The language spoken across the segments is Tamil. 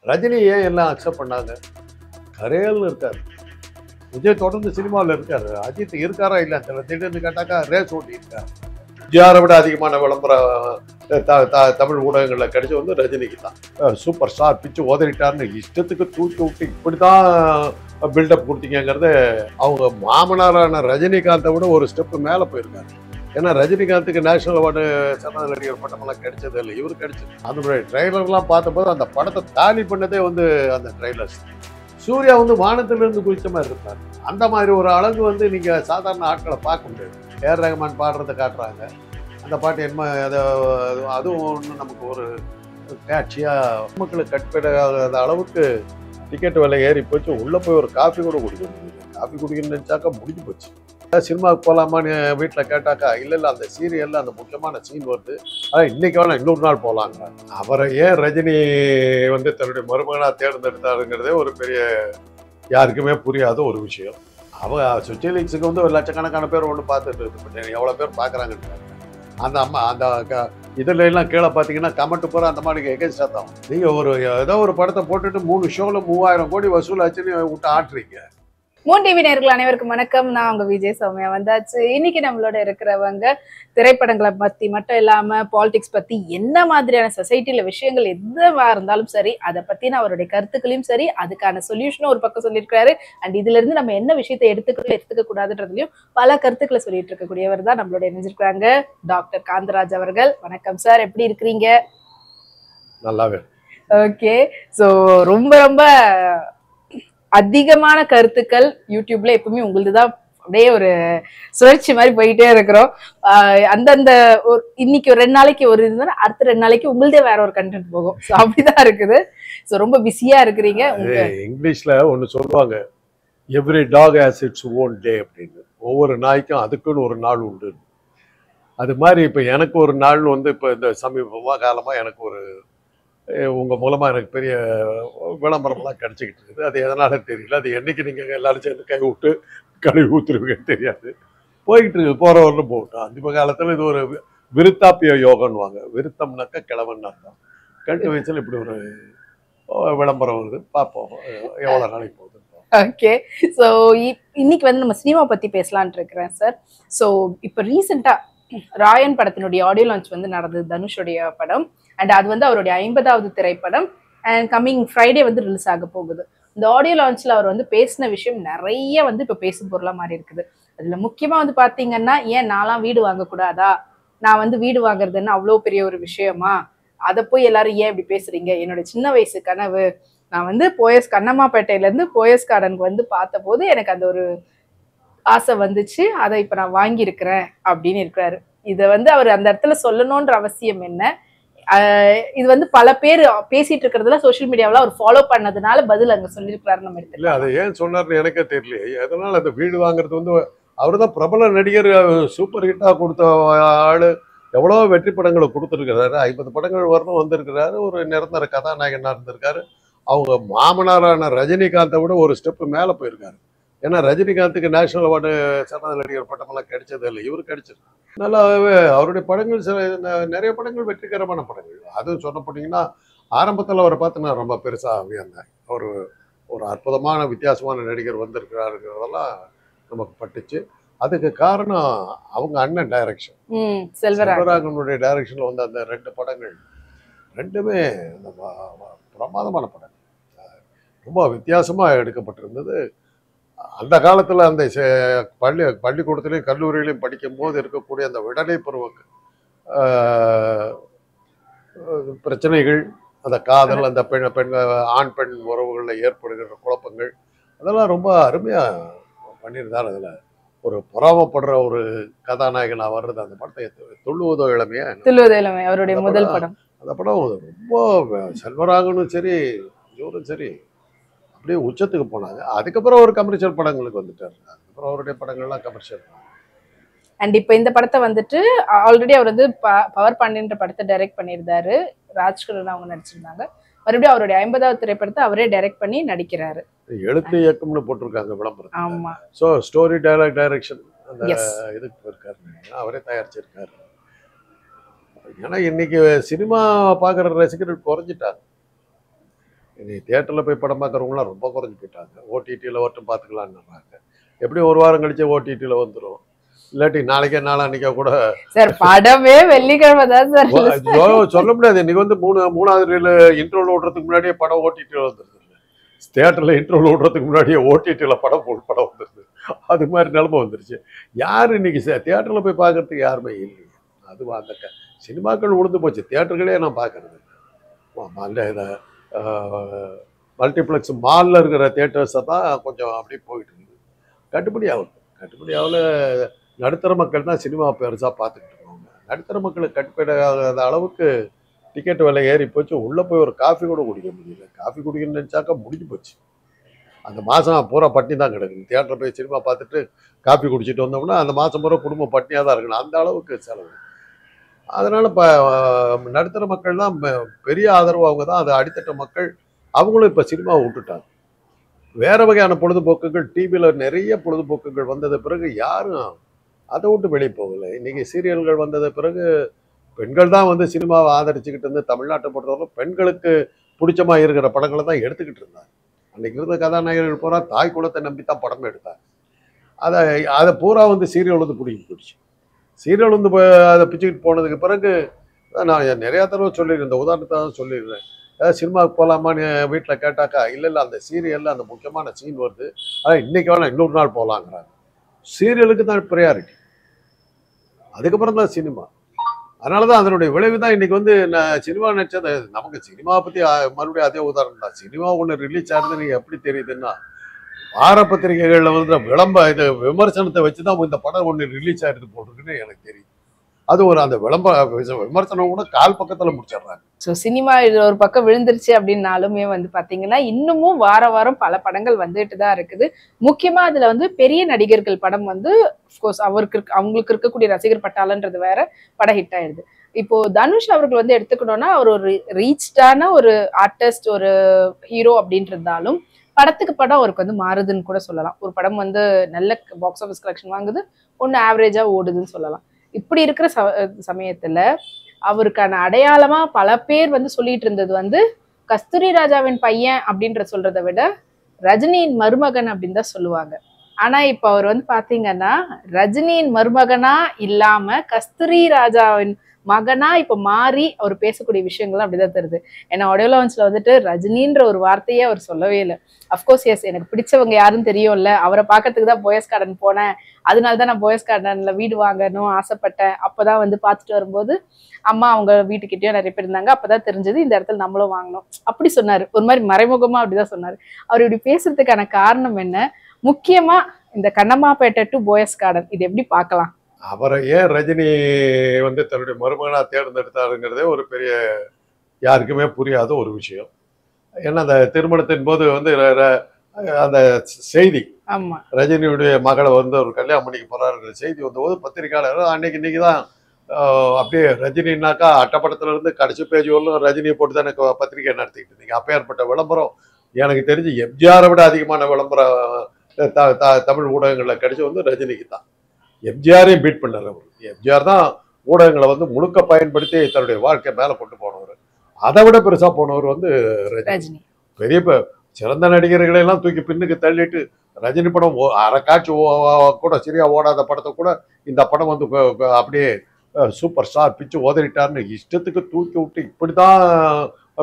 ரஜினி ஏன் எல்லாம் அக்செப்ட் பண்ணாங்க? கரேல்னு இருக்காரு. விஜய் தொடர்ந்து சினிமாவில் இருக்காரு. அஜித் இருக்காரா இல்ல திடீர்னு கேட்டாக்கா ரேஸ் ஓட்டி இருக்காரு. ஜிஆரை விட அதிகமான விளம்பரம் தமிழ் ஊடகங்களில் கிடைச்சி வந்து ரஜினிக்கு தான். சூப்பர் ஸ்டார் பிச்சு உதறிட்டார்னு இஷ்டத்துக்கு தூக்கி விட்டு இப்படிதான் பில்டப் கொடுத்தீங்கிறது. அவங்க மாமனாரான ரஜினிகாந்தை விட ஒரு ஸ்டெப் மேலே போயிருக்காரு. ஏன்னா ரஜினிகாந்துக்கு நேஷனல் அவார்டு சிறந்த நடிகர் பட்டமெல்லாம் கிடைச்சது இல்லை, இவரு கிடைச்சது. அதனுடைய ட்ரெய்லர்லாம் பார்த்தபோது அந்த படத்தை தாலி பண்ணதே வந்து அந்த ட்ரெய்லர்ஸ். சூர்யா வந்து வானத்திலிருந்து குதித்த மாதிரி இருப்பார். அந்த மாதிரி ஒரு அழகு வந்து நீங்கள் சாதாரண ஆட்களை பார்க்க முடியாது. ஏஆர் ரஹ்மான் பாடுறதை காட்டுறாங்க. அந்த பாட்டு என்ன அதுவும் ஒன்று நமக்கு ஒரு காட்சியாக மக்களுக்கு கட்டுப்படாத அளவுக்கு டிக்கெட் விலை ஏறி போச்சு. உள்ளே போய் ஒரு காஃபி கூட குடிக்க முடியல. காஃபி குடிக்கணும்னு நினச்சாக்கா முடிஞ்சு போச்சு. சினிமாவுக்கு போகலாமான்னு வீட்டில் கேட்டாக்கா இல்லை அந்த சீரியலில் அந்த முக்கியமான சீன் வருது, அதான் இன்னைக்கு வேணாம் இன்னொரு நாள் போகலாங்க. அவரை ஏன் ரஜினி வந்து தன்னுடைய மருமகனாக தேர்ந்தெடுத்தாருங்கிறதே ஒரு பெரிய யாருக்குமே புரியாத ஒரு விஷயம். சுவிட்சர்லாந்துக்கு வந்து ஒரு லட்சக்கணக்கான பேர் ஒன்று பார்த்துட்டு எவ்வளோ பேர் பார்க்குறாங்கன்னு அந்த அம்மா அந்த இதில் எல்லாம் கீழே பார்த்தீங்கன்னா கமெண்ட் போகிற அந்த மாதிரி எகென்ஸ்டாக தான். நீங்கள் ஏதோ ஒரு படத்தை போட்டுட்டு 3 ஷோவில் 3000 கோடி வசூல் ஆச்சுன்னு விட்டு ஆட்டுறீங்க. மூன் டிவி நேயர்கள் அனைவருக்கும் வணக்கம். நான் உங்க விஜய் சௌமியா வந்தாச்சு. இன்னைக்கு நம்மளோட இருக்கிறவங்க திரைப்படங்களை பத்தி மட்டும் இல்லாம பாலிடிக்ஸ் பத்தி என்ன மாதிரியான சொசைட்டில விஷயங்கள் எதுவா இருந்தாலும் சரி அதை பத்தின அவருடைய கருத்துக்களையும் சரி அதுக்கான சொல்யூஷனும் ஒரு பக்கம் சொல்லியிருக்காரு. அண்ட் இதுல இருந்து நம்ம என்ன விஷயத்தை எடுத்துக்க கூடாதுன்றதுலயும் பல கருத்துக்களை சொல்லிட்டு இருக்கக்கூடியவர் தான் நம்மளோட இணைஞ்சிருக்காங்க டாக்டர் காந்தராஜ் அவர்கள். வணக்கம் சார், எப்படி இருக்கிறீங்க? நல்லாவே. ஓகே, சோ ரொம்ப ரொம்ப அதிகமான கருத்துக்கள் யூடியூப்ல எப்பவுமே உங்களுதுதான் அப்படியே ஒரு சுழற்சி மாதிரி போயிட்டே இருக்கிறோம். அந்தந்த இன்னைக்கு ஒரு 2 நாளைக்கு ஒரு இருந்தா அடுத்த 2 நாளைக்கு உங்களுதே வேற ஒரு கண்டென்ட் போகும். ஸோ அப்படிதான் இருக்குது. ஸோ ரொம்ப பிஸியா இருக்கிறீங்க. இங்கிலீஷ்ல ஒன்று சொல்லுவாங்க, every dog has its own day அப்படின்னு. ஒவ்வொரு நாய்க்கும் அதுக்குன்னு ஒரு நாள் உண்டு. அது மாதிரி இப்போ எனக்கு ஒரு நாள் வந்து இப்போ இந்த சமீபமாக காலமாக எனக்கு ஒரு உங்கள் மூலமாக எனக்கு பெரிய விளம்பரம்லாம் கிடச்சிக்கிட்டு இருக்குது. அது எதனால தெரியல. அது என்றைக்கு நீங்கள் எல்லாரும் சேர்ந்து கை விட்டு கழுவி ஊற்றுருவீங்கன்னு தெரியாது. போய்கிட்டு இருக்கு, போகிறவர்களும் போகட்டும். அந்த காலத்தில் இது ஒரு விருத்தாப்பிய யோகன்னுவாங்க. விருத்தம்னாக்கா கிழவன் அர்த்தம். கட்டு வயசில் இப்படி ஒரு விளம்பரம் வருது, பார்ப்போம் எவ்வளோ நாளைக்கு போகுது. ஓகே, ஸோ இன்னைக்கு வந்து நம்ம சினிமா பற்றி பேசலான்ட்டு இருக்கிறேன் சார். ஸோ இப்போ ரீசெண்டாக ராயன் படத்தினுடைய ஆடியோ லான்ச் வந்து நடந்தது, தனுஷுடைய படம். அண்ட் அது வந்து அவருடைய 50வது திரைப்படம். அண்ட் கம்மிங் ஃப்ரைடே வந்து ரிலீஸ் ஆக போகுது. இந்த ஆடியோ லான்ச்ல அவர் வந்து பேசின விஷயம் நிறைய வந்து இப்போ பேசும் பொருளா மாதிரி இருக்குது. அதுல முக்கியமா வந்து பாத்தீங்கன்னா, ஏன் நான்லாம் வீடு வாங்கக்கூடாதா, நான் வந்து வீடு வாங்குறதுன்னு அவ்வளோ பெரிய ஒரு விஷயமா, அதை போய் எல்லாரும் ஏன் இப்படி பேசுறீங்க, என்னோட சின்ன வயசு கனவு, நான் வந்து கண்ணம்மாப்பேட்டையில இருந்து போயஸ் கார்டனுக்கு வந்து பார்த்த போது எனக்கு அந்த ஒரு ஆசை வந்துச்சு, அதை இப்ப நான் வாங்கியிருக்கிறேன் அப்படின்னு இருக்கிறாரு. இதை வந்து அவர் அந்த இடத்துல சொல்லணும்ன்ற அவசியம் என்ன? இது வந்து பல பேர் பேசிட்டு இருக்கிறதுல சோசியல் மீடியாவில் அவர் ஃபாலோ பண்ணதுனால பதில் அங்க சொல்லியிருக்கிறாரு. நம்ம இல்லை அதை ஏன் சொன்னார்னு எனக்கே தெரியல. எதனால அந்த வீடு வாங்குறது வந்து அவர் தான் பிரபல நடிகர், சூப்பர் ஹிட்டாக கொடுத்த ஆள், எவ்வளோ வெற்றி படங்களை கொடுத்துருக்கிறாரு. 50 படங்கள் வரணும் வந்திருக்கிறாரு. ஒரு நிரந்தர கதாநாயகனாக இருந்திருக்காரு. அவங்க மாமனாரான ரஜினிகாந்தை விட ஒரு ஸ்டெப்பு மேலே போயிருக்காரு. ஏன்னா ரஜினிகாந்துக்கு நேஷனல் அவார்டு சிறந்த நடிகர் பட்டமெல்லாம் கிடைச்சது இல்லை, இவரு கிடைச்சிருக்கு. நல்லாவே அவருடைய படங்கள் நிறைய படங்கள் வெற்றிகரமான படங்கள். அதுவும் சொல்ல போனீங்கன்னா ஆரம்பத்தில் அவரை பார்த்து நான் ரொம்ப பெருசாக வியந்தேன். ஒரு அற்புதமான வித்தியாசமான நடிகர் வந்திருக்கிறாருங்கிறதெல்லாம் நமக்கு பட்டுச்சு. அதுக்கு காரணம் அவங்க அண்ணன் டைரக்ஷன், செல்வராகவனுடைய டைரக்ஷனில் வந்து அந்த 2 படங்கள் ரெண்டுமே பிரமாதமான படங்கள், ரொம்ப வித்தியாசமாக எடுக்கப்பட்டிருந்தது. அந்த காலத்தில் அந்த பள்ளிக்கூடத்துலையும் கல்லூரியிலையும் படிக்கும் போது இருக்கக்கூடிய அந்த விடலை பருவ பிரச்சனைகள், அந்த காதல், அந்த ஆண் பெண் உறவுகளில் ஏற்படுகிற குழப்பங்கள், அதெல்லாம் ரொம்ப அருமையாக பண்ணியிருந்தார். அதில் ஒரு பொறாமப்படுற ஒரு கதாநாயகனாக வர்றது அந்த படத்தை துள்ளுவதோ இளமையா அவருடைய முதல் படம். அந்த படம் ரொம்ப செல்வராகவனும் சரி இவரும் சரி அப்படியே உச்சத்துக்கு போனாங்க. அதுக்கப்புறம் ஒரு கமர்ஷியல் படங்களுக்கு வந்துட்டாரு. அதுக்கப்புறம் அவருடைய படங்கள்லாம் கமர்ஷியல். அண்ட் இப்போ இந்த படத்தை வந்துட்டு ஆல்ரெடி அவர் வந்து பவர் பாண்டியன்ற படத்தை டைரக்ட் பண்ணியிருந்தாரு, ராஜ்கரன் அவங்க நடிச்சிருந்தாங்க. மறுபடியும் அவருடைய 50வது திரைப்படத்தை அவரே டைரக்ட் பண்ணி நடிக்கிறாரு. எழுத்து இயக்கம்னு போட்டிருக்காங்க விளம்பரம். ஆமா, ஸோ ஸ்டோரி டைரக்ஷன் அந்த இதுக்கு இருக்காரு, அவரே தயாரிச்சிருக்காரு. ஏன்னா இன்னைக்கு சினிமா பார்க்குற ரசிகர்கள் குறைஞ்சிட்டாங்க. இன்னைக்கு தியேட்டரில் போய் படம் பார்க்குறவங்களாம் ரொம்ப குறைஞ்சி போயிட்டாங்க. ஓடிடியில் மட்டும் பார்த்துக்கலான்னுறாங்க. எப்படியும் ஒரு வாரம் கழிச்சு ஓடிடியில் வந்துடும். இல்லாட்டி நாளைக்கே நாளான்னைக்கோ கூட சார் படமே வெள்ளிக்கிழமை தான் சார். சொல்ல முடியாது. இன்னைக்கு வந்து மூணாவது ரீல் இன்ட்ரோல் ஓடுறதுக்கு முன்னாடியே படம் ஓடிடியில் வந்துருது. தியேட்டரில் இன்ட்ரோல் ஓடுறதுக்கு முன்னாடியே ஓடிடியில் படம் வந்துருது. அது மாதிரி நிலைமை வந்துருச்சு. யார் இன்னைக்கு தியேட்டரில் போய் பார்க்கறதுக்கு யாருமே இல்லைங்க. அது அந்த சினிமாக்கள் உழுந்து போச்சு. தியேட்டர்களே நான் பார்க்கறது இல்லை. மல்டிப்ளெக்ஸ் மாலில் இருக்கிற தியேட்டர்ஸை தான் கொஞ்சம் அப்படி போயிட்டு இருக்குது. கட்டுப்படி ஆகல. நடுத்தர மக்கள் தான் சினிமா பெருசாக பார்த்துக்கிட்டு இருக்காங்க. நடுத்தர மக்களுக்கு கட்டுப்படி ஆகாத அளவுக்கு டிக்கெட் விலை ஏறி போச்சு. உள்ளே போய் ஒரு காஃபி கூட குடிக்க முடியல. காஃபி குடிக்கணும்னு நினச்சாக்கா முடிஞ்சு போச்சு. அந்த மாதம் பூரா பட்டினி தான் கிடக்குது. தியேட்டர் போய் சினிமா பார்த்துட்டு காஃபி குடிச்சிட்டு வந்தோம்னா அந்த மாதம் பூரா குடும்பம் பட்டினியாக தான் இருக்கணும். அந்த அளவுக்கு செலவு. அதனால் இப்போ நடுத்தர மக்கள் தான் பெரிய ஆதரவு. அவங்க தான். அது அடித்தட்ட மக்கள் அவங்களும் இப்போ சினிமாவை விட்டுட்டாங்க. வேறு வகையான பொழுதுபோக்குகள் டிவியில் நிறைய பொழுதுபோக்குகள் வந்தது பிறகு யாரும் அதை விட்டு வெளியே போகலை. இன்றைக்கி சீரியல்கள் வந்தது பிறகு பெண்கள் தான் வந்து சினிமாவை ஆதரிச்சுக்கிட்டு இருந்து தமிழ்நாட்டை பொறுத்தவரை பெண்களுக்கு பிடிச்சமாக இருக்கிற படங்களை தான் எடுத்துக்கிட்டு இருந்தாங்க. அன்றைக்கி இருந்த கதாநாயகர்கள் பூரா தாய் குலத்தை நம்பி தான் படமே எடுத்தாங்க. அதை பூரா வந்து சீரியல் வந்து பிடிக்க போயிடுச்சு. சீரியல் வந்து அதை பிச்சுக்கிட்டு போனதுக்கு பிறகு நான் நிறையா தடவை சொல்லியிருந்தேன். உதாரணத்தை தான் சொல்லியிருந்தேன். ஏதாவது சினிமாவுக்கு போகலாமான்னு வீட்டில் கேட்டாக்கா இல்லை அந்த சீரியலில் அந்த முக்கியமான சீன் வருது, அதான் இன்றைக்கி வேணாம் இன்னொரு நாள் போகலாங்கிறாங்க. சீரியலுக்கு தான் ப்ரையாரிட்டி, அதுக்கப்புறம் தான் சினிமா. அதனால தான் அதனுடைய விளைவு தான் இன்றைக்கி வந்து நான் சினிமா நினச்சது. நமக்கு சினிமாவை பற்றி மறுபடியும் அதே உதாரணம் தான். சினிமா ஒன்று ரிலீஸ் ஆகிறது நீங்கள் எப்படி தெரியுதுன்னா வார பத்திரிகைகளில் வந்து இது விமர்சனத்தை வச்சு தான் இந்த படம் ஒன்று ரிலீஸ் ஆகிடுது போட்டிருக்குன்னு எனக்கு தெரியும். அது ஒரு அந்த விமர்சனம் கூட கால் பக்கத்தில் முடிச்சிடுறாங்க. ஸோ சினிமா இது ஒரு பக்கம் விழுந்துருச்சு அப்படின்னாலுமே வந்து பார்த்தீங்கன்னா இன்னமும் வார வாரம் பல படங்கள் வந்துட்டு தான் இருக்குது. முக்கியமாக அதில் வந்து பெரிய நடிகர்கள் படம் வந்து அஃப்கோர்ஸ் அவங்களுக்கு இருக்கக்கூடிய ரசிகர் பட்டாளன்றது வேற படம் ஹிட் ஆயிடுது. இப்போ தனுஷ் அவர்கள் வந்து எடுத்துக்கணும்னா அவர் ஒரு ரீச்டான ஒரு ஆர்டிஸ்ட், ஒரு ஹீரோ அப்படின்ட்டு இருந்தாலும் படத்துக்கு படம் அவருக்கு வந்து மாறுதுன்னு கூட சொல்லலாம். ஒரு படம் வந்து நல்ல பாக்ஸ் ஆஃபீஸ் கலெக்ஷன் வாங்குது, ஒன்று ஆவரேஜா ஓடுதுன்னு சொல்லலாம். இப்படி இருக்கிற சமயத்துல அவருக்கான அடையாளமா பல பேர் வந்து சொல்லிட்டு இருந்தது வந்து கஸ்தூரி ராஜாவின் பையன் அப்படின்ற சொல்றதை விட ரஜினியின் மருமகன் அப்படின்னு தான் சொல்லுவாங்க. ஆனா இப்ப அவர் வந்து பாத்தீங்கன்னா ரஜினியின் மருமகனா இல்லாம கஸ்தூரி ராஜாவின் மகனா இப்ப மாறி அவர் பேசக்கூடிய விஷயங்கள் அப்படிதான் தருது. ஏன்னா ஆடியோ லான்ச்ல வந்துட்டு ரஜினின்ற ஒரு வார்த்தையே அவர் சொல்லவே இல்லை. அஃப்கோர்ஸ் எஸ், எனக்கு பிடிச்சவங்க யாருன்னு தெரியும்ல, அவரை பார்க்கறதுக்கு தான் போயஸ் கார்டன் போனேன், அதனாலதான் நான் போயஸ் கார்டன்ல வீடு வாங்கணும் ஆசைப்பட்டேன். அப்பதான் வந்து பார்த்துட்டு வரும்போது அம்மா அவங்க வீட்டுக்கிட்டயும் நிறைய பேர் இருந்தாங்க, அப்பதான் தெரிஞ்சது இந்த இடத்துல நம்மளும் வாங்கணும் அப்படி சொன்னாரு. ஒரு மாதிரி மறைமுகமா அப்படிதான் சொன்னாரு. அவர் இப்படி பேசுறதுக்கான காரணம் என்ன? முக்கியமா இந்த கண்ணம்மாப்பேட்டை டு போயஸ் கார்டன் இது எப்படி பார்க்கலாம்? அவரை ஏன் ரஜினி வந்து தன்னுடைய மருமகனா தேர்ந்தெடுத்தாருங்கிறதே ஒரு பெரிய யாருக்குமே புரியாத ஒரு விஷயம். ஏன்னா அந்த திருமணத்தின் போது வந்து அந்த செய்தி ரஜினியுடைய மகளை வந்து ஒரு கல்யாணம் பண்ணிக்க போறாருங்கிற செய்தி வந்தபோது பத்திரிகையாளர் இன்னைக்கு தான் அப்படியே ரஜினின்னாக்கா அட்டப்படத்துல இருந்து கடைசி பேஜ் வரலும் ரஜினியை போட்டு தான் எனக்கு பத்திரிகை நடத்திக்கிட்டு இருந்தீங்க. அப்பேற்பட்ட விளம்பரம் எனக்கு தெரிஞ்சு எம்ஜிஆரை விட அதிகமான விளம்பரம் தமிழ் ஊடகங்களில் கிடைச்சி வந்து ரஜினிக்கு தான். எம்ஜிஆரையும் பீட் பண்ணார் அவர். எம்ஜிஆர் தான் ஊடகங்களை வந்து முழுக்க பயன்படுத்தி தன்னுடைய வாழ்க்கை மேலே கொண்டு போனவர். அதை விட பெருசாக போனவர் வந்து ரஜினி. பெரிய சிறந்த நடிகர்களை எல்லாம் தூக்கி பின்னுக்கு தள்ளிட்டு ரஜினி படம் அரை காட்சி கூட சரியா ஓடாத படத்தை கூட இந்த படம் வந்து அப்படியே சூப்பர் ஸ்டார் பிச்சு உதறிட்டார்னு இஷ்டத்துக்கு தூக்கி விட்டு இப்படிதான்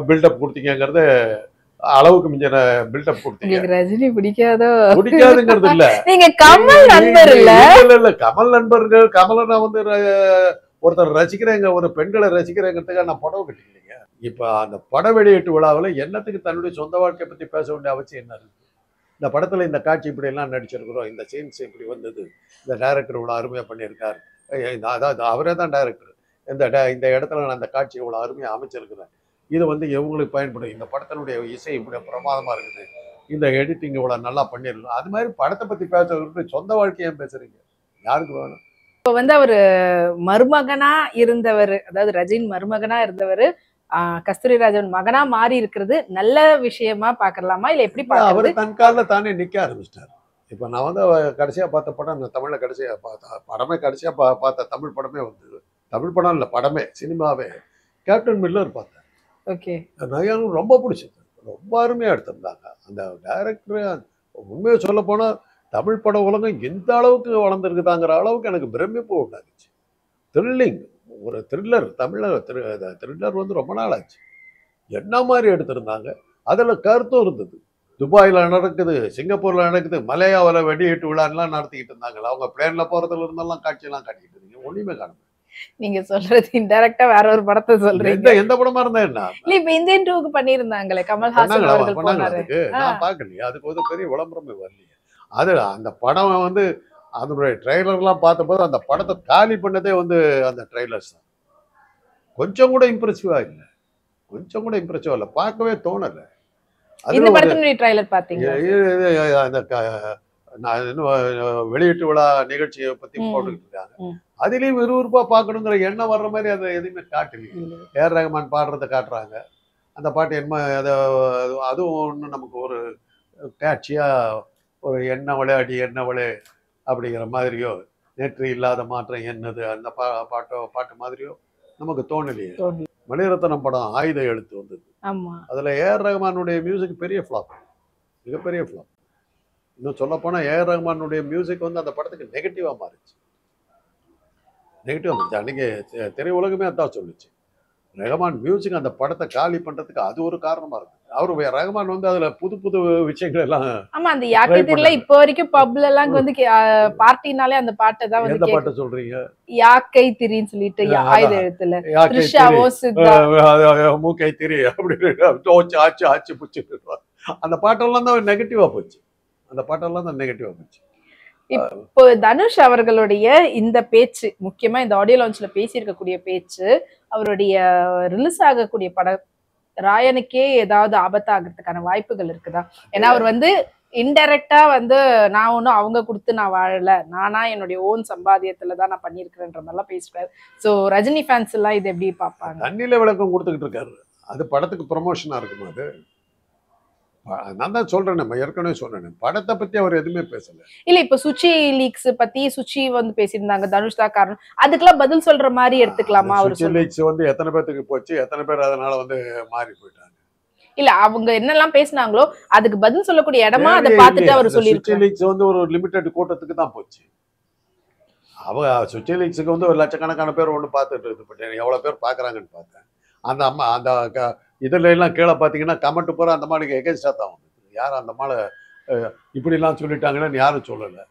பில்டப் கொடுத்தீங்கிறது அளவுக்கு மிஞ்சின பில்டப் கொடுத்தீங்க. ரஜினி பிடிக்காதுங்கிறது இல்ல, நீங்க கமல் நண்பர் இல்ல கமல் நண்பர்கள். கமலை நான் வந்து ஒருத்தர் ரசிக்கிறேங்க, ஒரு பெண்களை ரசிக்கிறேங்கிறதுக்காக நான் படம் கட்டிக்கலைங்க. இப்ப அந்த பட வெளியீட்டு விழாவில் என்னத்துக்கு தன்னுடைய சொந்த வாழ்க்கையை பத்தி பேச வேண்டிய அவசியம் என்ன இருக்கு? இந்த படத்துல இந்த காட்சி இப்படி எல்லாம் நடிச்சிருக்கிறோம், இந்த சீன்ஸ் இப்படி வந்தது, இந்த டைரக்டர் இவ்வளவு அருமையா பண்ணியிருக்காரு, அதாவது அவரே தான் டைரக்டர், இந்த இடத்துல நான் அந்த காட்சி இவ்வளவு அருமையா அமைச்சிருக்கிறேன், இது வந்து இவங்களுக்கு பயன்படும், இந்த படத்தினுடைய இசை இப்படி பிரமாதமா இருக்குது, இந்த எடிட்டிங் இவ்வளவு நல்லா பண்ணிருக்கோம். அது மாதிரி படத்தை பத்தி பேசுறது சொந்த வாழ்க்கையை பேசுறீங்க, யாருக்கு வேணும்? இப்ப வந்து அவரு மருமகனா இருந்தவர், அதாவது ரஜினி மருமகனா இருந்தவர் கஸ்தூரி ராஜன் மகனா மாறி இருக்கிறது நல்ல விஷயமா பாக்கலாமா, இல்ல எப்படி பாக்குறது? அவர் தன் காலில் தானே நிக்க ஆரம்பிச்சிட்டாரு. இப்ப நான் வந்து கடைசியா பார்த்த படம், நான் தமிழ்ல கடைசியா பார்த்த படமே, கடைசியா பார்த்த தமிழ் படமே வந்து தமிழ் படம் இல்ல, படமே சினிமாவே கேப்டன் மில்லர் பார்த்தேன். ஓகே, எனக்கு ரொம்ப பிடிச்சது, ரொம்ப அருமையாக எடுத்திருந்தாங்க அந்த டைரக்டர். உண்மையை சொல்ல போனால் தமிழ் பட உலகம் எந்த அளவுக்கு வளர்ந்துருக்குதாங்கிற அளவுக்கு எனக்கு பிரமிப்பு உண்டாச்சு. த்ரில்லிங், ஒரு த்ரில்லர், த்ரில்லர் வந்து ரொம்ப நாள் ஆச்சு. என்ன மாதிரி எடுத்திருந்தாங்க, அதில் கருத்தும் இருந்தது. துபாயில் நடக்குது, சிங்கப்பூரில் நடக்குது, மலேயாவில் வெடியீட்டு விழான்லாம் நடத்திக்கிட்டு இருந்தாங்களா, அவங்க பிளேனில் போகிறதுல இருந்தெல்லாம் காட்சியெல்லாம் காட்டிக்கிட்டு இருந்தீங்க, ஒன்றுமே காணும். நீங்க சொல்றது இன்டைரக்டா வேற ஒரு படத்தை சொல்றீங்க. எந்த படமா இருந்தா என்ன? இல்ல இப்ப இந்தியன் 2க்கு பண்ணிருந்தாங்களே கமல்ஹாசன் அவர்கள் போனாரு. அதுக்கு நான் பார்க்கலையே, அதுக்கு வந்து பெரிய விளம்பரமே வரலையே. அது அந்த படம் வந்து அதனுடைய ட்ரெய்லர்லாம் பார்த்தபோது அந்த படத்தை காலி பண்ணதே வந்து அந்த ட்ரெய்லர்ஸ் தான். கொஞ்சம் கூட இம்ப்ரெசிவா இல்லை, கொஞ்சம் கூட இம்ப்ரெசிவா இல்லை, பார்க்கவே தோணலை. இந்த படத்தினுடைய ட்ரெய்லர் பாத்தீங்க? அந்த நான் இன்னும் வெளியீட்டு விழா நிகழ்ச்சியை பத்தி போட்டுக்கிட்டு இருக்காங்க. அதுலயும் விறுவிறுப்பா பார்க்கணுங்கிற எண்ணம் வர்ற மாதிரி அதை எதுவுமே காட்டலையே. ஏஆர் ரஹ்மான் பாடுறதை காட்டுறாங்க. அந்த பாட்டு என்ன அதுவும் ஒன்று நமக்கு ஒரு காட்சியா ஒரு என்ன விளையாடி என்ன விளை அப்படிங்கிற மாதிரியோ, நேற்று இல்லாத மாற்றம் என்னது அந்த பாட்டு மாதிரியோ நமக்கு தோணலையே. மணிரத்னம் படம் ஆயுத எழுத்து வந்தது. அதுல ஏஆர் ரஹ்மானுடைய மியூசிக் பெரிய ஃபிளாப், மிகப்பெரிய ஃபிளாப். இன்னும் சொல்ல போனா ஏஆர் ரஹ்மானுடைய மியூசிக் வந்து அந்த படத்துக்கு நெகட்டிவா மாறிச்சு, நெகட்டிவா மாறிச்சு. அன்னைக்கு திரையுலகமே அதான் சொல்லுச்சு, ரஹ்மான் மியூசிக் அந்த படத்தை காலி பண்றதுக்கு அது ஒரு காரணமா இருக்கு. அவரு ரஹ்மான் வந்து அதுல புது புது விஷயங்கள் எல்லாம். ஆமா, அந்த யாக்கை திரில இப்போ வரைக்கும் பப்ல எல்லாம் வந்து பார்ட்டினாலே அந்த பாட்டை தான் வந்து. எந்த பாட்டை சொல்றீங்க? யாக்கை திரின்னு சொல்லிட்டு ஆயுத எழுத்துல மூக்கை திரி அப்படி ஆச்சு ஆச்சு புச்சு அந்த பாட்டெல்லாம் தான் நெகட்டிவா போச்சு, அந்த பாட்டெல்லாம் தான் நெகட்டிவா போச்சு. இப்போ தனுஷ் அவர்களுடைய இந்த பேச்சு, முக்கியமா இந்த ஆடியோ லான்ச்ல பேசி இருக்கக்கூடிய பேச்சு, அவருடைய ரிலீஸ் ஆகக்கூடிய படம் ராயனுக்கே ஏதாவது ஆபத்தாகிறதுக்கான வாய்ப்புகள் இருக்குதா? ஏன்னா அவர் வந்து இன்டைரக்டா வந்து நான் ஒன்னும் அவங்க கொடுத்து நான் வாழல, நானா என்னுடைய ஓன் சம்பாதியத்துலதான் நான் பண்ணிருக்கிறேன்ற மாதிரிலாம் பேசுறாரு. சோ ரஜினி ஃபேன்ஸ் எல்லாம் இது எப்படி பாப்பாங்க? தண்ணியில விளக்கம் கொடுத்துக்கிட்டு இருக்காரு, அது படத்துக்கு ப்ரமோஷனா இருக்குமா? அது நான் தான் சொல்றேன், நம்ம ஏற்கனவே சொன்னேன், படத்தை பத்தி அவர் எதுவுமே பேசல. இல்ல இப்ப சுச்சி லீக்ஸ் பத்தி சுச்சி வந்து பேசியிருந்தாங்க, தனுஷ் தான் காரணம், அதுக்கெல்லாம் பதில் சொல்ற மாதிரி எடுத்துக்கலாமா? சுச்சி லீக்ஸ் வந்து எத்தனை பேருக்கு போச்சு, எத்தனை பேர் அதனால வந்து மாறி போயிட்டாங்க. இல்ல அவங்க என்னெல்லாம் பேசினாங்களோ அதுக்கு பதில் சொல்லக்கூடிய இடமா அதை பார்த்துட்டு அவர் சொல்லியிருக்காரு. சுச்சி லீக்ஸ் வந்து ஒரு லிமிடெட் கூட்டத்துக்கு தான் போச்சு. அவங்க சுச்சி லீக்ஸுக்கு வந்து ஒரு லட்சக்கணக்கான பேர் ஒன்று பார்த்துட்டு இது பண்ணிட்டேன், எவ்வளவு பேர் பாக்குறாங்கன்னு பார்த்தேன். அந்த அம்மா அந்த இதுல எல்லாம் கீழே பார்த்தீங்கன்னா கமெண்ட் போகிற அந்த மாளுக்கு எகென்ஸ்டா தான் வந்தது. யாரும் அந்த மாலை இப்படிலாம் சொல்லிட்டாங்கன்னு யாரும் சொல்லலை.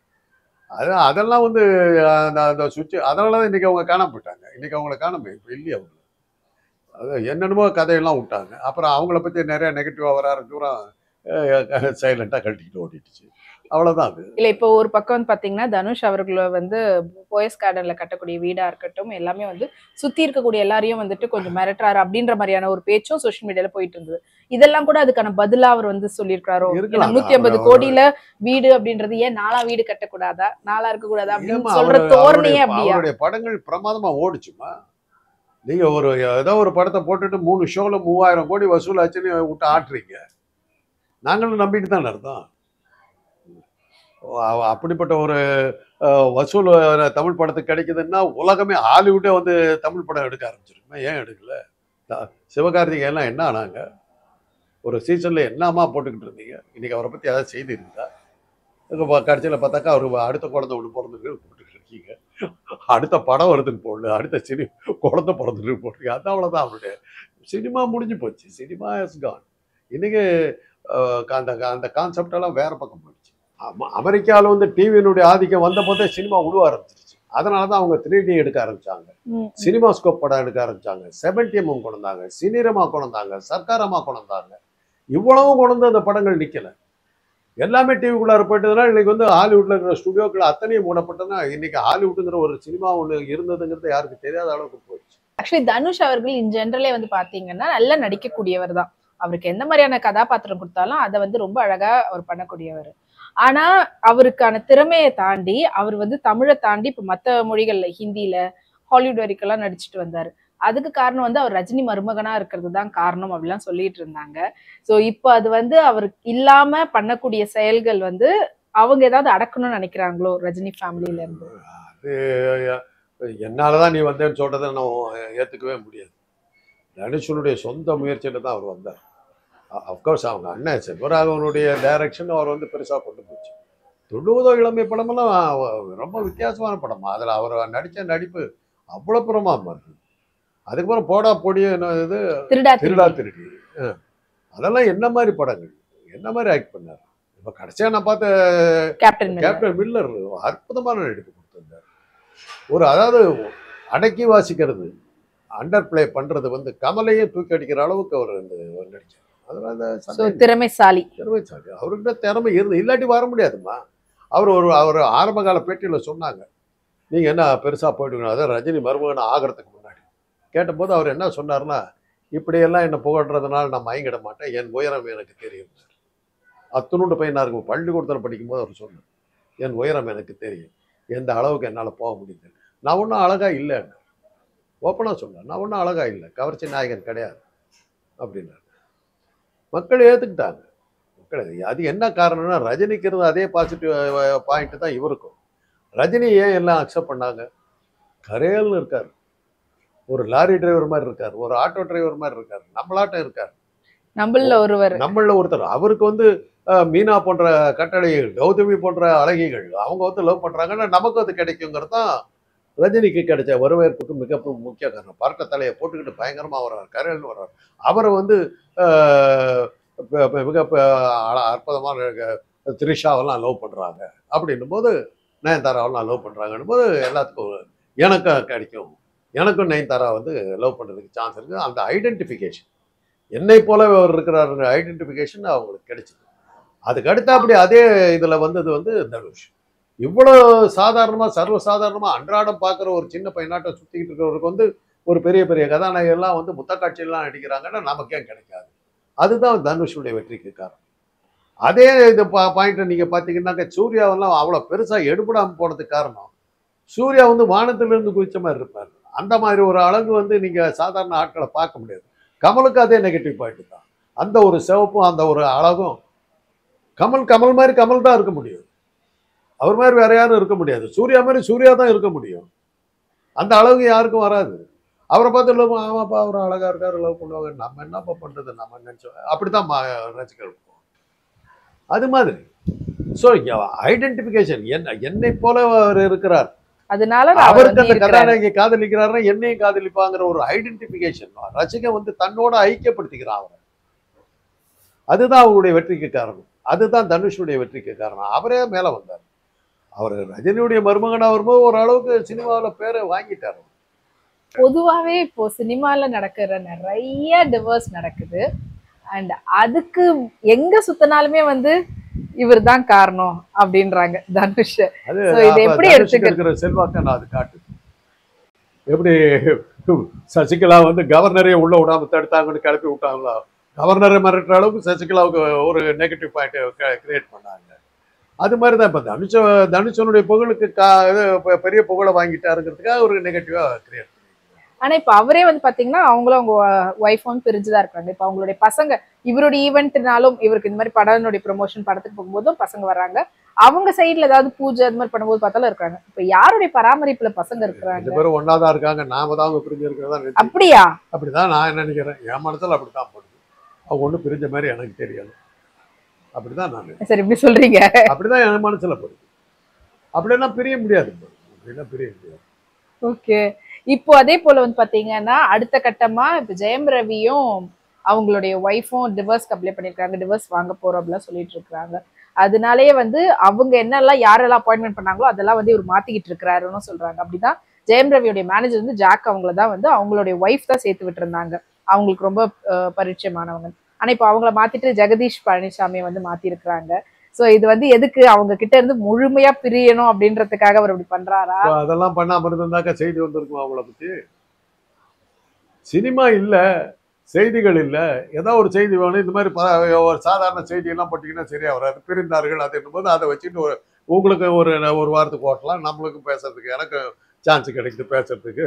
அதெல்லாம் வந்து அந்த சுவிட்சு அதனால தான் இன்றைக்கி அவங்க காணாம போயிட்டாங்க. இன்றைக்கி அவங்கள காணாம இப்போ இல்லையே. அவங்க அது என்னென்னமோ கதையெல்லாம் விட்டாங்க. அப்புறம் அவங்கள பற்றி நிறைய நெகட்டிவாக வர ஆரம்பிச்சு சைலண்ட்டாக கழட்டிக்கிட்டு ஓடிட்டுச்சு, அவ்வளோதான். அது இல்லை இப்போ ஒரு பக்கம் வந்து பார்த்தீங்கன்னா தனுஷ் அவர்களை வந்து போயஸ் கார்டனில் கட்டக்கூடிய வீடாக இருக்கட்டும் எல்லாமே வந்து சுற்றி இருக்கக்கூடிய எல்லாரையும் வந்துட்டு கொஞ்சம் மிரட்டுறாரு அப்படின்ற மாதிரியான ஒரு பேச்சும் சோஷியல் மீடியாவில் போயிட்டு இருந்தது. இதெல்லாம் கூட அதுக்கான பதிலாக அவர் வந்து சொல்லியிருக்காரோ, 150 கோடியில வீடு அப்படின்றது ஏன் நாளா வீடு கட்டக்கூடாதா, நாளா இருக்கக்கூடாதா அப்படின்னு சொல்ற தோரணையே அப்படியா? அவருடைய படங்கள் பிரமாதமா ஓடிச்சுமா. நீங்க ஒரு ஏதோ ஒரு படத்தை போட்டுட்டு 3 ஷோல 3000 கோடி வசூல் ஆச்சுன்னு விட்டு ஆட்டுறீங்க, நாங்களும் நம்பிட்டு தான் அர்த்தம். அப்படிப்பட்ட ஒரு வசூல் தமிழ் படத்துக்கு கிடைக்குதுன்னா உலகமே ஹாலிவுட்டே வந்து தமிழ் படம் எடுக்க ஆரம்பிச்சிருக்குமா? ஏன் எடுக்கல? சிவகார்த்திகேயன் எல்லாம் என்ன ஆனாங்க? ஒரு சீசன்ல என்னமா போட்டுக்கிட்டு இருந்தீங்க? இன்னைக்கு அவரை பத்தி ஏதாவது செய்தி இருந்தா? கடைசியில் பார்த்தாக்கா அவர் அடுத்த குழந்தை ஒன்று பிறந்துருக்கு போட்டுக்கிட்டு இருக்கீங்க, அடுத்த படம் வருதுன்னு போடல, அடுத்த குழந்தை பிறந்துட்டு போட்டுருக்கீங்க. அது அவ்வளோதான், அவருடைய சினிமா முடிஞ்சு போச்சு, சினிமா இஸ் கான். இன்னைக்கு அந்த கான்செப்ட் எல்லாம் வேற பக்கம் போயிடுச்சு. அமெரிக்காவில் வந்து டிவியினுடைய ஆதிக்கம் வந்த போதே சினிமா உருவ ஆரம்பிச்சிருச்சு. அதனால தான் அவங்க 3D எடுக்க ஆரம்பிச்சாங்க, சினிமா ஸ்கோப் படம் எடுக்க ஆரம்பிச்சாங்க, 70mm கொண்டு வந்தாங்க, சினிரமா கொண்டு வந்தாங்க, சர்க்காரமா கொண்டு வந்தாங்க. இவ்வளவும் கொண்டு வந்து அந்த படங்கள் நிற்கல, எல்லாமே டிவிக்குள்ளார போயிட்டதுனால இன்னைக்கு வந்து ஹாலிவுட்ல இருக்கிற ஸ்டுடியோக்கள் அத்தனையும் மூடப்பட்டதுன்னா இன்னைக்கு ஹாலிவுட்டுங்கிற ஒரு சினிமா ஒன்று இருந்ததுங்கிறது யாருக்கு தெரியாத அளவுக்கு போயிடுச்சு. ஆக்சுவலி தனுஷ் அவர்கள் இன் ஜென்ரலே வந்து பாத்தீங்கன்னா நல்லா நடிக்கக்கூடியவர் தான். அவருக்கு எந்த மாதிரியான கதாபாத்திரம் கொடுத்தாலும் அதை வந்து ரொம்ப அழகா அவர் பண்ணக்கூடியவர். ஆனா அவருக்கான திறமையை தாண்டி அவர் வந்து தமிழை தாண்டி இப்ப மற்ற மொழிகள்ல ஹிந்தியில ஹாலிவுட் வரைக்கும் நடிச்சுட்டு வந்தாரு. அதுக்கு காரணம் வந்து அவர் ரஜினி மருமகனா இருக்கிறது தான் காரணம் அப்படிலாம் சொல்லிட்டு இருந்தாங்க. ஸோ இப்போ அது வந்து அவருக்கு இல்லாம பண்ணக்கூடிய செயல்கள் வந்து அவங்க ஏதாவது அடக்கணும்னு நினைக்கிறாங்களோ ரஜினி ஃபேமிலியில இருந்து? அது என்னாலதான் நீ வந்தேன்னு சொல்றதை நான் ஏத்துக்கவே முடியாது. தனுஷனுடைய சொந்த முயற்சியில தான் அவர் வந்தார். அஃப்கோர்ஸ் அவங்க அண்ணன் செல்வராகவனுடைய டைரக்ஷன் அவர் வந்து பெருசாக கொண்டு போச்சு. துள்ளுவதோ இளமை படமெல்லாம் ரொம்ப வித்தியாசமான படம். அதில் அவர் நடித்த நடிப்பு அவ்வளோ புறமாக இருக்கு. அதுக்கப்புறம் போடா பொடி இது திருடா திருடி, அதெல்லாம் என்ன மாதிரி படங்கள், என்ன மாதிரி ஆக்ட் பண்ணார். இப்போ கடைசியாக நான் பார்த்த கேப்டன் மில்லர் அற்புதமான நடிப்பு கொடுத்துருந்தார். ஒரு அதாவது அடக்கி வாசிக்கிறது, அண்டர் பிளே பண்றது வந்து கமலையே தூக்கி அடிக்கிற அளவுக்கு அவர் நடிச்சார். அதனால திறமைசாலி. அவர்கிட்ட திறமை இருந்து இல்லாட்டி வர முடியாதுமா. அவர் ஆரம்ப கால பேட்டியில் சொன்னாங்க, நீங்க என்ன பெருசா போயிடுவீங்க, அதான் ரஜினி மருமகன் ஆகிறதுக்கு முன்னாடி கேட்டபோது அவர் என்ன சொன்னார்னா, இப்படியெல்லாம் என்ன புகழ்றதுனால நான் மயங்கிட மாட்டேன், என் உயரம் எனக்கு தெரியும். அத்துணுண்டு பையனா இருக்கும், பள்ளிக்கூடத்தில் படிக்கும்போது அவர் சொன்னார், என் உயரம் எனக்கு தெரியும், எந்த அளவுக்கு என்னால் போக முடியுது, நான் ஒன்றும் அழகா இல்லைன்னு ஓப்பனாக சொன்னேன், நான் ஒன்றும் அழகா இல்லை, கவர்ச்சி நாயகன் கிடையாது அப்படின்னாரு. மக்கள் ஏற்றுக்கிட்டாங்க. அது என்ன காரணம்னா, ரஜினிக்கு இருந்த அதே பாசிட்டிவ் பாயிண்ட் தான் இவருக்கும். ரஜினி ஏன் எல்லாம் அக்செப்ட் பண்ணாங்க? கரையல்னு இருக்கார், ஒரு லாரி டிரைவர் மாதிரி இருக்கார், ஒரு ஆட்டோ டிரைவர் மாதிரி இருக்கார், நம்மளாட்டம் இருக்கார், நம்மள ஒருத்தர். அவருக்கு வந்து மீனா போன்ற கட்டளைகள், கௌதமி போன்ற அழகிகள் அவங்க வந்து லவ் பண்றாங்கன்னா நமக்கு அது கிடைக்குங்கிறது தான் ரஜினிக்கு கிடைச்ச வரவேற்புக்கு மிக முக்கிய காரணம். பரட்ட தலையை போட்டுக்கிட்டு பயங்கரமா வர்றார், கரையல்னு வர்றார். அவரை வந்து மிக அற்புதமான த்ரிஷாவெல்லாம் லவ் பண்றாங்க அப்படின்னும் போது, நயன்தாராவெல்லாம் லவ் பண்றாங்கன்னும் போது எல்லாத்துக்கும் எனக்கும் கிடைக்கும், எனக்கும் நயன்தாரா வந்து லவ் பண்றதுக்கு சான்ஸ் இருக்கு. அந்த ஐடென்டிஃபிகேஷன், என்னை போல அவர் இருக்கிறாருங்கிற ஐடென்டிஃபிகேஷன் அவங்களுக்கு கிடைச்சிது. அதுக்கு அடுத்து அப்படி அதே இதுல வந்தது வந்து தனுஷ். இவ்வளோ சாதாரணமா சர்வசாதாரணமா அன்றாடம் பார்க்குற ஒரு சின்ன பையனாட்டம் சுத்திக்கிட்டு இருக்கிறவருக்கு வந்து ஒரு பெரிய பெரிய கதாநாயகர்லாம் வந்து முத்தக்காட்சியெல்லாம் நடிக்கிறாங்கன்னா நமக்கு ஏன் கிடைக்காது? அதுதான் தனுஷுடைய வெற்றிக்கு காரணம். அதே இது பாயிண்ட் நீங்க பாத்தீங்கன்னாக்க, சூர்யாவெல்லாம் அவ்வளோ பெருசா எடுபடாமல் போனதுக்கு காரணம், சூர்யா வந்து வானத்திலிருந்து குதிச்ச மாதிரி இருப்பார். அந்த மாதிரி ஒரு அழகு வந்து நீங்க சாதாரண ஆட்களை பார்க்க முடியாது. கமலுக்கு அதே நெகட்டிவ் பாயிண்ட் தான். அந்த ஒரு சிவப்பும் அந்த ஒரு அழகும், கமல் மாதிரி கமல் தான் இருக்க முடியும், அவர் மாதிரி வேற யாரும் இருக்க முடியாது. சூர்யா மாதிரி சூர்யா தான் இருக்க முடியும். அந்த அழகு யாருக்கும் வராது. அவரை பார்த்து லவ், ஆமாப்பா அவர் அழகா இருக்காரு, லவ் பண்ணுவாங்க, நம்ம என்னப்பா பண்றது, நம்ம நினைச்சோம் அப்படிதான் ரசிகர்கள். அது மாதிரி ஸோ ஐடென்டிஃபிகேஷன், என்னை போல அவர் இருக்கிறார், அதனால அவருக்கு அந்த கதாநாயகி காதலிக்கிறாருன்னா என்னையும் காதலிப்பாங்கிற ஒரு ஐடென்டிஃபிகேஷன் ரசிகன் வந்து தன்னோட ஐக்கியப்படுத்திக்கிறான் அவரை. அதுதான் அவங்களுடைய வெற்றிக்கு காரணம். அதுதான் தனுஷுடைய வெற்றிக்கு காரணம். அவரே மேல வந்தார். அவர் ரஜினியுடைய மருமகனா வரும்போது ஓரளவுக்கு சினிமாவில் பேரை வாங்கிட்டார். பொதுவாகவே இப்போ சினிமால நடக்கிற நிறைய டிவோர்ஸ் நடக்குது. அண்ட் அதுக்கு எங்க சுத்தினாலுமே வந்து இவர் தான் காரணம் அப்படின்றாங்க தனுஷ். இது எப்படி எடுத்துக்கிற செல்வாக்க நான் அது காட்டு. எப்படி சசிகலா வந்து கவர்னரே உள்ள விடாம தடுத்தாங்கன்னு கிளப்பி விட்டாங்களா, கவர்னரை மிரட்டுற அளவுக்கு சசிகலாவுக்கு ஒரு நெகட்டிவ் பாயிண்ட் கிரியேட் பண்ணாங்க. அது மாதிரி தான் இப்போ தனுஷனுடைய புகழுக்கு பெரிய புகழை வாங்கிட்டாருங்கிறதுக்காக ஒரு நெகட்டிவா கிரியேட். ஆனா இப்ப அவரே வந்து பாத்தீங்கன்னா அவங்களும் அவங்க ஒய்ஃபும் பிரிஞ்சுதான் இருக்காங்க. இப்ப அவங்களுடைய பசங்க இவருடைய ஈவெண்ட்னாலும், இவருக்கு இந்த மாதிரி படனுடைய ப்ரொமோஷன் படத்துக்கு போகும்போதும் பசங்க வர்றாங்க. அவங்க சைட்ல ஏதாவது பூஜை அது மாதிரி பண்ணும்போது பார்த்தாலும் இருக்காங்க. இப்ப யாருடைய பராமரிப்புல பசங்க இருக்கிறாங்க? 2 பேரும் ஒன்னாதான் இருக்காங்க. நாம தான் அவங்க பிரிஞ்சு இருக்கிறதா. அப்படியா? அப்படிதான் நான் நினைக்கிறேன். என் மனசுல அப்படித்தான் போடுது. அவங்க ஒண்ணு பிரிஞ்ச மாதிரி எனக்கு தெரியல. அப்படிதான் நான். சரி, இப்படி சொல்றீங்க. அப்படிதான் என் மனசுல போடுது. அப்படின்னா பிரிய முடியாது. அப்படின்னா பிரிய முடியாது. ஓகே. இப்போ அதே போல வந்து பாத்தீங்கன்னா அடுத்த கட்டமா இப்ப ஜெயம் ரவியும் அவங்களுடைய ஒய்ஃபும் டிவோர்ஸ்க்கு அப்ளை பண்ணிருக்காங்க. டிவோர்ஸ் வாங்க போறோம் அப்படிலாம் சொல்லிட்டு இருக்காங்க. அதனாலேயே வந்து அவங்க என்னெல்லாம் யாரெல்லாம் அப்பாயின்மெண்ட் பண்ணாங்களோ அதெல்லாம் வந்து இவர் மாத்திக்கிட்டு இருக்கிறாருன்னு சொல்றாங்க. அப்படிதான் ஜெயம் ரவியோடைய மேனேஜர் வந்து ஜாக் அவங்கள தான் வந்து அவங்களுடைய ஒய்ஃப் தான் சேர்த்து விட்டு இருந்தாங்க. அவங்களுக்கு ரொம்ப பரிச்சயமானவங்க. ஆனா இப்போ அவங்கள மாத்திட்டு ஜெகதீஷ் பழனிசாமியை வந்து மாத்தி இருக்கிறாங்க. சோ இது வந்து எதுக்கு அவங்க கிட்ட இருந்து முழுமையா பிரியணும் அப்படின்றதுக்காக அவர் அப்படி பண்றாரா? அதெல்லாம் பண்ணாம இருந்தாக்க செய்தி வந்திருக்கும் அவங்கள பத்தி. சினிமா இல்ல, செய்திகள் இல்ல, ஏதோ ஒரு செய்தி வேணும். இந்த மாதிரி ஒரு சாதாரண செய்தியெல்லாம் போட்டிங்கன்னா சரியா வராது. பிரிந்தார்கள் அது போது அதை வச்சுட்டு உங்களுக்கு ஒரு வாரத்துக்கு ஓட்டலாம், நம்மளுக்கும் பேசுறதுக்கு எனக்கு சான்ஸ் கிடைக்குது பேசுறதுக்கு.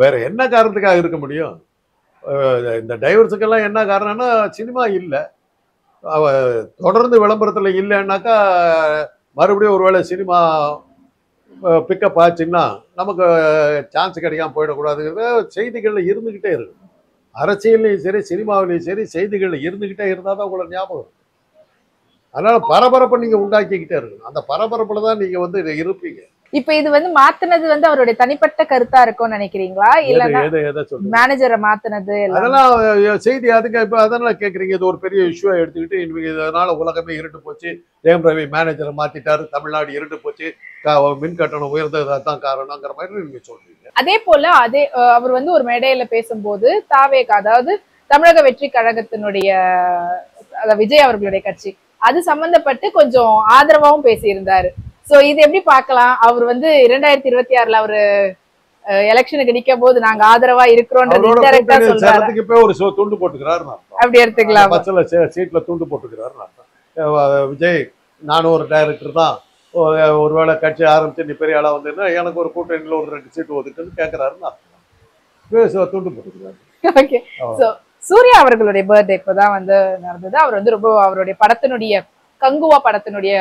வேற என்ன காரணத்துக்காக இருக்க முடியும்? இந்த டைவர்ஸுக்கெல்லாம் என்ன காரணம்னா சினிமா இல்லை, தொடர்ந்து விளம்பரத்தில் இல்லைன்னாக்கா மறுபடியும் ஒருவேளை சினிமா பிக்கப் ஆச்சுன்னா நமக்கு சான்ஸ் கிடைக்காம போயிடக்கூடாதுங்கிறது செய்திகளில் இருந்துக்கிட்டே இருக்கு. அரசியல்லையும் சரி சினிமாவிலையும் சரி செய்திகள் இருந்துகிட்டே இருந்தால் தான் உங்களை ஞாபகம் இருக்கும். அதனால பரபரப்பை நீங்க உண்டாக்கிக்கிட்டே இருக்கணும். அந்த பரபரப்புல தான் நீங்க வந்து இருப்பீங்க. இப்ப இது வந்து மாத்துனது வந்து அவருடைய தனிப்பட்ட கருத்தா இருக்கும்னு நினைக்கிறீங்களா, இல்லன்னா மேனேஜரை மாத்துனது? அதெல்லாம் செய்தி அதுக்கு இப்ப அதனால கேக்குறீங்க. இது ஒரு பெரிய இஷ்யூவா எடுத்துக்கிட்டு இன்னைக்கு இதனால உலகமே இருட்டு போச்சு, ஜெயம் ரவி மேனேஜரை மாத்திட்டாரு, தமிழ்நாடு இருட்டு போச்சு, மின் கட்டணம் உயர்ந்ததான் காரணங்கிற மாதிரி நீங்க சொல்றீங்க. அதே போல அவர் வந்து ஒரு மேடையில பேசும்போது தாவேகா, அதாவது தமிழக வெற்றி கழகத்தினுடைய விஜய் அவர்களுடைய கட்சி, அது சம்பந்தப்பட்டு கொஞ்சம் ஆதரவாவும் பேசியிருந்தாரு. சோ இது எப்படி பார்க்கலாம்? அவர் வந்து 2026ல அவரு எலெக்ஷனுக்கு நிக்கும் போது நாங்க ஆதரவா இருக்கிறோம்ன்றது இன்டைரக்டா சொல்றாரு. இப்ப ஒரு துண்டு போட்டுக்கிறாரு, அப்படி எடுத்துக்கலாம். பஸ்ல சீட்ல துண்டு போட்டுக்கிறாரு. விஜய் நானும் ஒரு டைரக்டர் தான், ஒருவேளை கட்சி ஆரம்பிச்சு நீ பெரிய ஆளா வந்தேன்னா எனக்கு ஒரு கூட்டணியில ஒரு 2 சீட்டு ஒதுக்குன்னு கேட்கிறாருன்னு துண்டு போட்டுக்கிறாரு. ஓகே. சோ சூர்யா அவர்களுடைய பர்த்டே இப்பதான் வந்து நடந்தது. அவர் வந்து ரொம்ப அவருடைய படத்தினுடைய கங்குவா படத்தினுடைய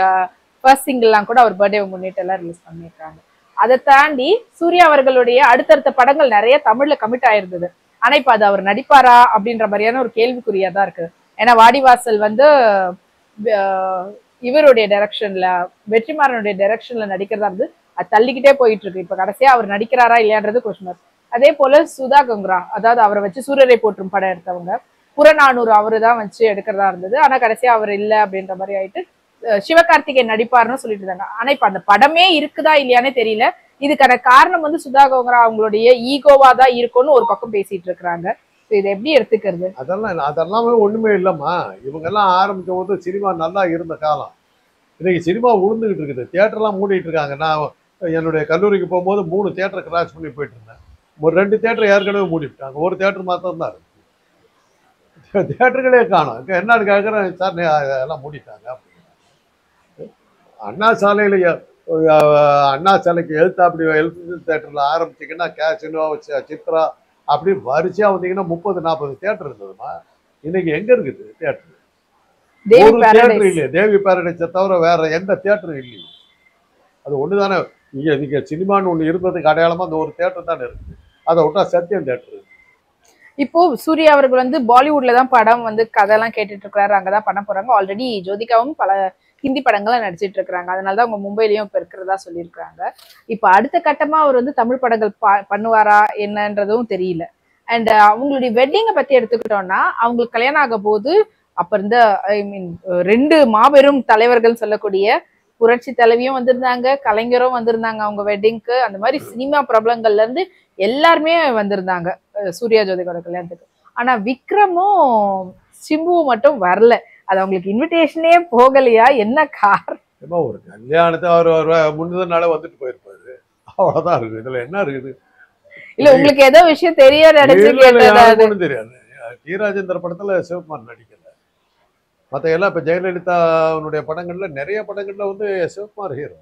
ஃபர்ஸ்ட் சிங்கிள்லாம் கூட அவர் பர்த்டே முன்னிட்டு எல்லாம் ரிலீஸ் பண்ணியிருக்காங்க. அதை தாண்டி சூர்யா அவர்களுடைய அடுத்தடுத்த படங்கள் நிறைய தமிழ்ல கமிட் ஆயிருந்தது. ஆனா இப்ப அது அவர் நடிப்பாரா அப்படின்ற மாதிரியான ஒரு கேள்விக்குறியா தான் இருக்கு. ஏன்னா வாடிவாசல் வந்து இவருடைய டைரக்ஷன்ல, வெற்றிமாறனுடைய டைரக்ஷன்ல நடிக்கிறதா இருந்து அது தள்ளிக்கிட்டே போயிட்டு இருக்கு. இப்ப கடைசியா அவர் நடிக்கிறாரா இல்லையான்றது கொஸ்டின். அதே போல சுதா கங்குரா, அதாவது அவரை வச்சு சூரியரை போற்றும் படம் எடுத்தவங்க, புறநானூறு அவரு தான் வச்சு எடுக்கிறதா இருந்தது. ஆனா கடைசியா அவர் இல்லை அப்படின்ற மாதிரி ஆயிட்டு சிவகார்த்திகேயன் நடிப்பாருன்னு சொல்லிட்டு இருந்தாங்க. ஆனா இப்ப அந்த படமே இருக்குதா இல்லையானே தெரியல. இதுக்கான காரணம் வந்து சுதா கங்குரா அவங்களுடைய ஈகோவா தான் இருக்கும்னு ஒரு பக்கம் பேசிட்டு இருக்கிறாங்க. இதை எப்படி எடுத்துக்கிறது? அதெல்லாம் ஒண்ணுமே இல்லம்மா. இவங்க எல்லாம் ஆரம்பிக்கும் போது சினிமா நல்லா இருந்த காலம். இன்னைக்கு சினிமா உளுந்துகிட்டு இருக்குது, தியேட்டர்லாம் மூடிட்டு இருக்காங்க. நான் என்னுடைய கல்லூரிக்கு போகும்போது 3 தியேட்டர் கிராஸ் பண்ணி போயிட்டு இருந்தேன். ஒரு 2 தியேட்டர் ஏற்கனவே மூடிவிட்டாங்க, ஒரு தியேட்டர் மாத்திரம் தான் இருக்கு. தியேட்டர்களே காணும். என்னன்னு கேட்குறேன் சார், எல்லாம் மூடிட்டாங்க. அண்ணா சாலையில் அண்ணா சாலைக்கு எழுத்தாப்படி எலிஃபென்ட் தியேட்டரில் ஆரம்பிச்சிங்கன்னா கேசினோ, சித்ரா அப்படி வரிசையாக வந்தீங்கன்னா 30-40 தியேட்டர் இருந்ததுமா. இன்னைக்கு எங்க இருக்குது தியேட்டர்? ஒரு தியேட்டர் இல்லையே, தேவி பேரடைஸை தவிர வேற எந்த தியேட்டரும் இல்லையே. அது ஒன்று தானே. நீங்க சினிமான்னு ஒன்று இருந்ததுக்கு அடையாளமா அந்த ஒரு தியேட்டர் தானே இருக்குது. அதை விட்டா சத்யம் தியேட்டர். இப்போ சூர்யா அவர்கள் வந்து பாலிவுட்ல தான் படம் வந்து கதையெல்லாம் கேட்டுட்டு இருக்கிறாரு, அங்கதான் பண்ண போறாங்க. ஆல்ரெடி ஜோதிகாவும் பல ஹிந்தி படங்கள்லாம் நடிச்சிட்டு இருக்கிறாங்க. அதனாலதான் அவங்க மும்பையிலயும் இப்ப இருக்கிறதா சொல்லியிருக்கிறாங்க. இப்ப அடுத்த கட்டமா அவர் வந்து தமிழ் படங்கள் பண்ணுவாரா என்னன்றதும் தெரியல. அண்ட் அவங்களுடைய வெட்டிங்கை பத்தி எடுத்துக்கிட்டோம்னா, அவங்களுக்கு கல்யாணம் ஆக போது அப்ப இருந்த 2 மாபெரும் தலைவர்கள் சொல்லக்கூடிய புரட்சி தலைவியும் வந்திருந்தாங்க, கலைஞரும் வந்திருந்தாங்க அவங்க வெட்டிங்க்கு. அந்த மாதிரி சினிமா பிரபலங்கள்ல இருந்து எல்லாருமே வந்திருந்தாங்க சூர்யா ஜோதிகாவோட கல்யாணத்துக்கு. ஆனா விக்ரமும் சிம்புவும் மட்டும் வரல. அது அவங்களுக்கு இன்விடேஷனே போகலையா, என்ன காரணம்? ஒரு கல்யாணத்தை அவர் முன்னத நாளே வந்துட்டு போயிருப்பாரு, அவ்வளவுதான் இருக்கு. இதுல என்ன இருக்குது? இல்ல உங்களுக்கு ஏதோ விஷயம் தெரியாது தெரியாது. டி ராஜேந்தர் படத்துல சிவகுமார் நடிக்கல. மற்ற எல்லாம் இப்ப ஜெயலலிதாவுடைய படங்கள்ல நிறைய படங்கள்ல வந்து சிவகுமார் ஹீரோ.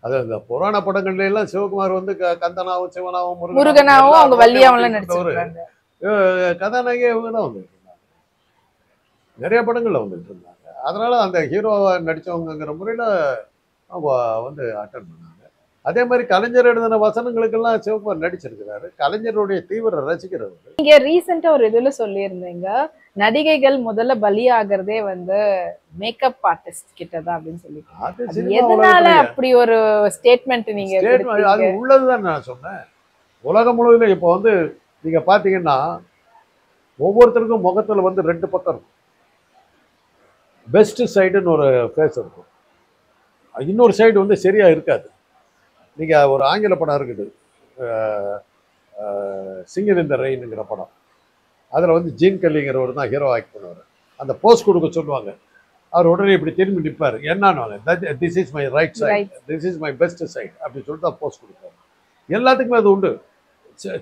அது அந்த புராண படங்கள்ல எல்லாம் சிவகுமார் வந்து கந்தனாவும் சிவனாவும் முருகனாவும் அவங்க வள்ளியாவும் நடிச்சிருக்காங்க. கதாநாயகி இவங்க தான் வந்துட்டு இருந்தாங்க, நிறைய படங்கள்ல வந்துட்டு இருந்தாங்க. அதனால அந்த ஹீரோவா நடிச்சவங்கிற முறையில அவங்க வந்து அட்டன் பண்ணாங்க. அதே மாதிரி கலைஞர் எழுதின வசனங்களுக்கெல்லாம் சிவகுமார் நடிச்சிருக்கிறாரு. கலைஞருடைய தீவிர ரசிக்கிறவர். நீங்க ரீசெண்டா ஒரு இதுல சொல்லியிருந்தீங்க, நடிகைகள் முதல்ல பலியாகிறதே வந்து மேக்கப் ஆர்டிஸ்ட் கிட்டதான் அப்படின்னு சொல்லி. எதனால அப்படி ஒரு ஸ்டேட்மெண்ட் நீங்க? அது உள்ளதுதான் நான் சொன்னேன். உலகம் முழுவதும் இப்போ வந்து நீங்க பாத்தீங்கன்னா ஒவ்வொருத்தருக்கும் முகத்துல வந்து 2 பக்கம் இருக்கும். பெஸ்ட் சைடுன்னு ஒரு ஃபேஸ் இருக்கும், இன்னொரு சைடு வந்து சரியா இருக்காது. நீங்க ஒரு ஆங்கில படம் இருக்குது, சிங்கர் இந்த ரெயின்ங்கிற படம். அதில் வந்து ஜீன் கல்லிங்கிறவர் தான் ஹீரோ ஆக்ட் பண்ணுவார். அந்த போஸ்ட் கொடுக்க சொல்லுவாங்க, அவர் உடனே இப்படி திரும்பி நிற்பார். என்னன்னு this is my right side, this is my best side அப்படி சொல்லிட்டு தான் போஸ்ட் கொடுப்பாரு. எல்லாத்துக்குமே அது உண்டு.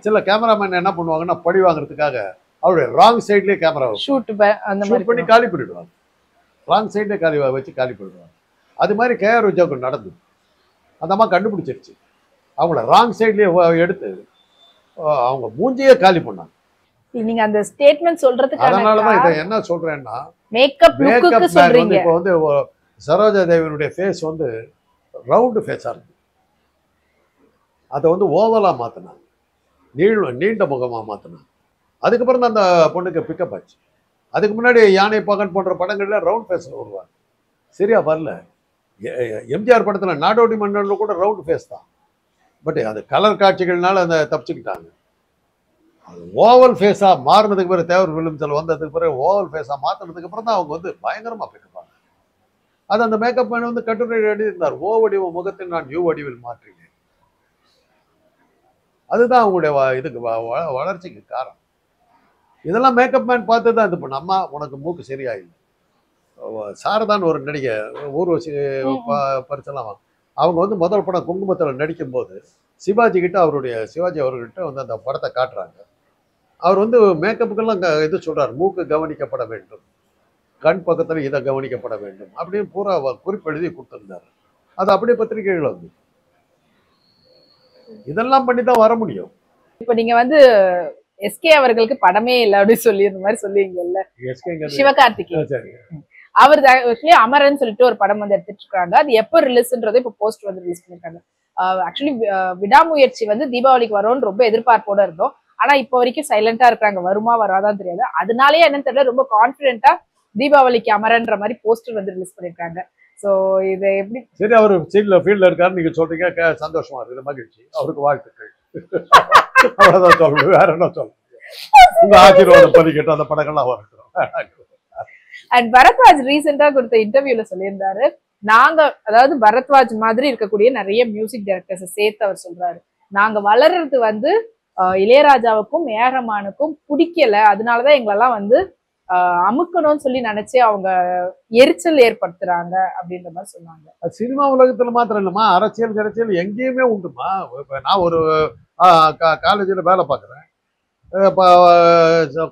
சில கேமராமேன் என்ன பண்ணுவாங்கன்னா படி வாங்குறதுக்காக அவருடைய ராங் சைட்லேயே கேமரா ஷூட் பண்ணி காலி பண்ணிவிடுவாங்க. ராங் சைட்லேயே காலி பண்ணிவிடுவாங்க. அது மாதிரி கேஆர் விஜயாவுக்கு நடந்தது. அந்த அம்மா கண்டுபிடிச்சிருச்சு. அவங்கள ராங் சைட்லேயே எடுத்து அவங்க மூஞ்சியே காலி பண்ணாங்க. நீங்க அந்த ஸ்டேட்மெண்ட் சொல்றதுக்கு அதனாலதான் இதை என்ன சொல்றேன்னா, மேக்கப் லுக்குக்கு சொல்றீங்க. இப்போ வந்து சரோஜா தேவியினுடைய ஃபேஸ் வந்து ரவுண்டு ஃபேஸா இருக்கு, அதை வந்து ஓவலா மாத்தினாங்க, நீண்ட முகமா மாத்தினாங்க. அதுக்கப்புறம் தான் அந்த பொண்ணுக்கு பிக்கப் ஆச்சு. அதுக்கு முன்னாடி யானை பகன் போன்ற படங்கள்ல ரவுண்ட் ஃபேஸில் வருவாங்க, சரியா வரல. எம்ஜிஆர் படத்தில் நாடோடி மன்னனில் கூட ரவுண்ட் ஃபேஸ் தான், பட் அது கலர் காட்சிகள்னால அந்த தப்பிச்சுக்கிட்டாங்க. அது ஓவல் ஃபேஸாக மாறினதுக்கு பிறகு தேவர் விழுந்தல் வந்ததுக்கு பிறகு ஓவல் ஃபேஸாக மாற்றினதுக்கு அப்புறம் தான் அவங்க வந்து பயங்கரமாக பிக்கப் ஆனாங்க. அது அந்த மேக்கப் மேன் வந்து கட்டுரை எழுதியிருந்தார், ஓ வடிவ முகத்தில் நான் யூ வடிவில் மாற்றினேன். அதுதான் அவங்களுடைய இதுக்கு வளர்ச்சிக்கு காரணம். இதெல்லாம் மேக்கப் மேன் பார்த்து தான் இது பண்ண. அம்மா உனக்கு மூக்கு சரியாயில்லை. சாரதான் ஒரு நடிகை ஊர்வசி பரிசெல்லாம் அவங்க வந்து முதல் படம் குங்குமத்தில் நடிக்கும்போது சிவாஜி அவர்கிட்ட வந்து அந்த படத்தை காட்டுறாங்க. அவர் வந்து மேக்கப்புக்கெல்லாம் இது சொல்றாரு, மூக்கு கவனிக்கப்பட வேண்டும், கண் பக்கத்தில் இதை கவனிக்கப்பட வேண்டும் அப்படின்னு பூரா குறிப்பு எழுதி கொடுத்துருந்தாரு. அது அப்படியே பத்திரிகைகள் வந்து இதெல்லாம் பண்ணி தான் வர முடியும். இப்ப நீங்க வந்து எஸ்கே அவர்களுக்கு படமே இல்லை அப்படின்னு சொல்லியிருந்த மாதிரி சொல்லுவீங்கல்ல, சிவகார்த்திகேயன் அவர் ஆக்சுவலி அமரன் சொல்லிட்டு ஒரு படம் வந்து எடுத்துட்டு இருக்காங்க. அது எப்போ ரிலீஸ்ன்றதை இப்போ போஸ்ட் வந்து ரிலீஸ் பண்ணிருக்காங்க. ஆக்சுவலி விடாமுயற்சி வந்து தீபாவளிக்கு வரும்னு ரொம்ப எதிர்பார்ப்போட இருந்தோம். ஆனா இப்போ வரைக்கும் சைலண்டா இருக்காங்க, வருமா வராதான் தெரியாது. அதனாலயே என்னன்னு தெரியல, ரொம்ப கான்பிடென்ட்டா தீபாவளிக்கு அமரன்ற மாதிரி போஸ்டர் வந்து ரிலீஸ் பண்ணிருக்காங்க. சோ இது எப்படி சரி, அவர் ஃபீல்ட்ல இருக்காரு நீங்க சொல்றீங்க, சந்தோஷமா இருக்குது, மகிழ்ச்சி, அவருக்கு வாழ்த்துக்கள். அவ்வளவுதான் சொல்லணும், வேற என்ன சொல்லணும். உங்க ஆசீர்வாதம் பதிக்கட்டும், அந்த படங்கள்லாம் வரட்டும். அண்ட் பரத்வாஜ் ரீசெண்டா கொடுத்த இன்டர்வியூல சொல்லியிருந்தாரு, நாங்க அதாவது பரத்வாஜ் மாதிரி இருக்கக்கூடிய நிறைய மியூசிக் டைரக்டர்ஸ் சேர்த்து அவர் சொல்றாரு, நாங்க வளர்றது வந்து இளையராஜாவுக்கும் ஏரமானுக்கும் பிடிக்கல, அதனாலதான் எங்களெல்லாம் வந்து அமுக்கணும்னு சொல்லி நினைச்சு அவங்க எரிச்சல் ஏற்படுத்துறாங்க அப்படின்ற மாதிரி சொன்னாங்க. சினிமா உலகத்துல மாத்திரம் இல்லம்மா, அரசியல் எங்கேயுமே உண்டுமா. நான் ஒரு காலேஜில் வேலை பார்க்குறேன்,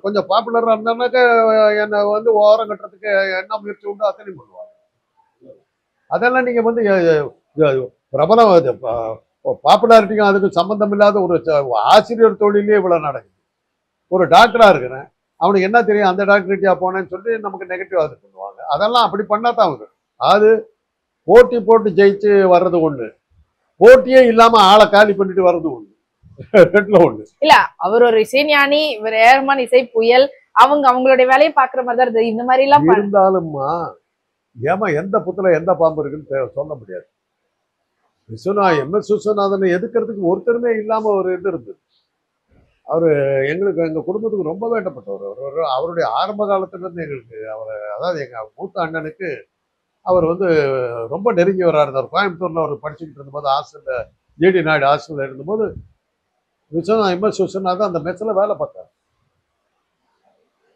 கொஞ்சம் பாப்புலராக இருந்தானாக்க என்னை வந்து ஓரம் கட்டுறதுக்கு என்ன முயற்சி உண்டு அத்தனை பண்ணுவாங்க. அதெல்லாம் நீங்கள் வந்து பிரபலம் பாப்புலாரிட்டிக்கும் அதுக்கு சம்மந்தம் இல்லாத ஒரு ஆசிரியர் தொழிலே இவ்வளோ நடக்குது. ஒரு டாக்டராக இருக்கிறேன், அவனுக்கு என்ன தெரியும், அந்த டாக்டர்கிட்டயா போனேன்னு சொல்லி நமக்கு நெகட்டிவ் அது பண்ணுவாங்க. அதெல்லாம் அப்படி பண்ணாதான் அவங்க அது போட்டு ஜெயிச்சு வர்றது ஒண்ணு, போட்டியே இல்லாம ஆளை காலி பண்ணிட்டு வர்றது ஒண்ணு, ரெண்டுல ஒண்ணு இல்ல. அவர் ஒரு இசைஞானி, இவர் ஏர்மான் இசை புயல், அவங்களுடைய வேலையை பாக்குற மாதிரி தான் இருந்தது. இந்த மாதிரி எல்லாம் இருந்தாலும்மா ஏமா எந்த புத்துல எந்த பாம்பு இருக்குன்னு சொல்ல முடியாது. எம்எஸ் விஸ்வநாதனை எதுக்கிறதுக்கு ஒருத்தருமே இல்லாம ஒரு இது இருந்தது. அவரு எங்க குடும்பத்துக்கு ரொம்ப வேண்டப்பட்டவர். அவருடைய ஆரம்ப காலத்துல இருந்து எங்களுக்கு அதாவது எங்க மூத்த அண்ணனுக்கு அவர் வந்து ரொம்ப நெருங்கியவராக இருந்தார். கோயம்புத்தூர்ல அவர் படிச்சுக்கிட்டு இருந்தபோது ஹாஸ்டல்ல ஜிடி நாயுடு ஹாஸ்டல்ல இருந்தபோது எம்எஸ் விஸ்வநாதன் அந்த மெஸ்ல வேலை பார்த்தார்.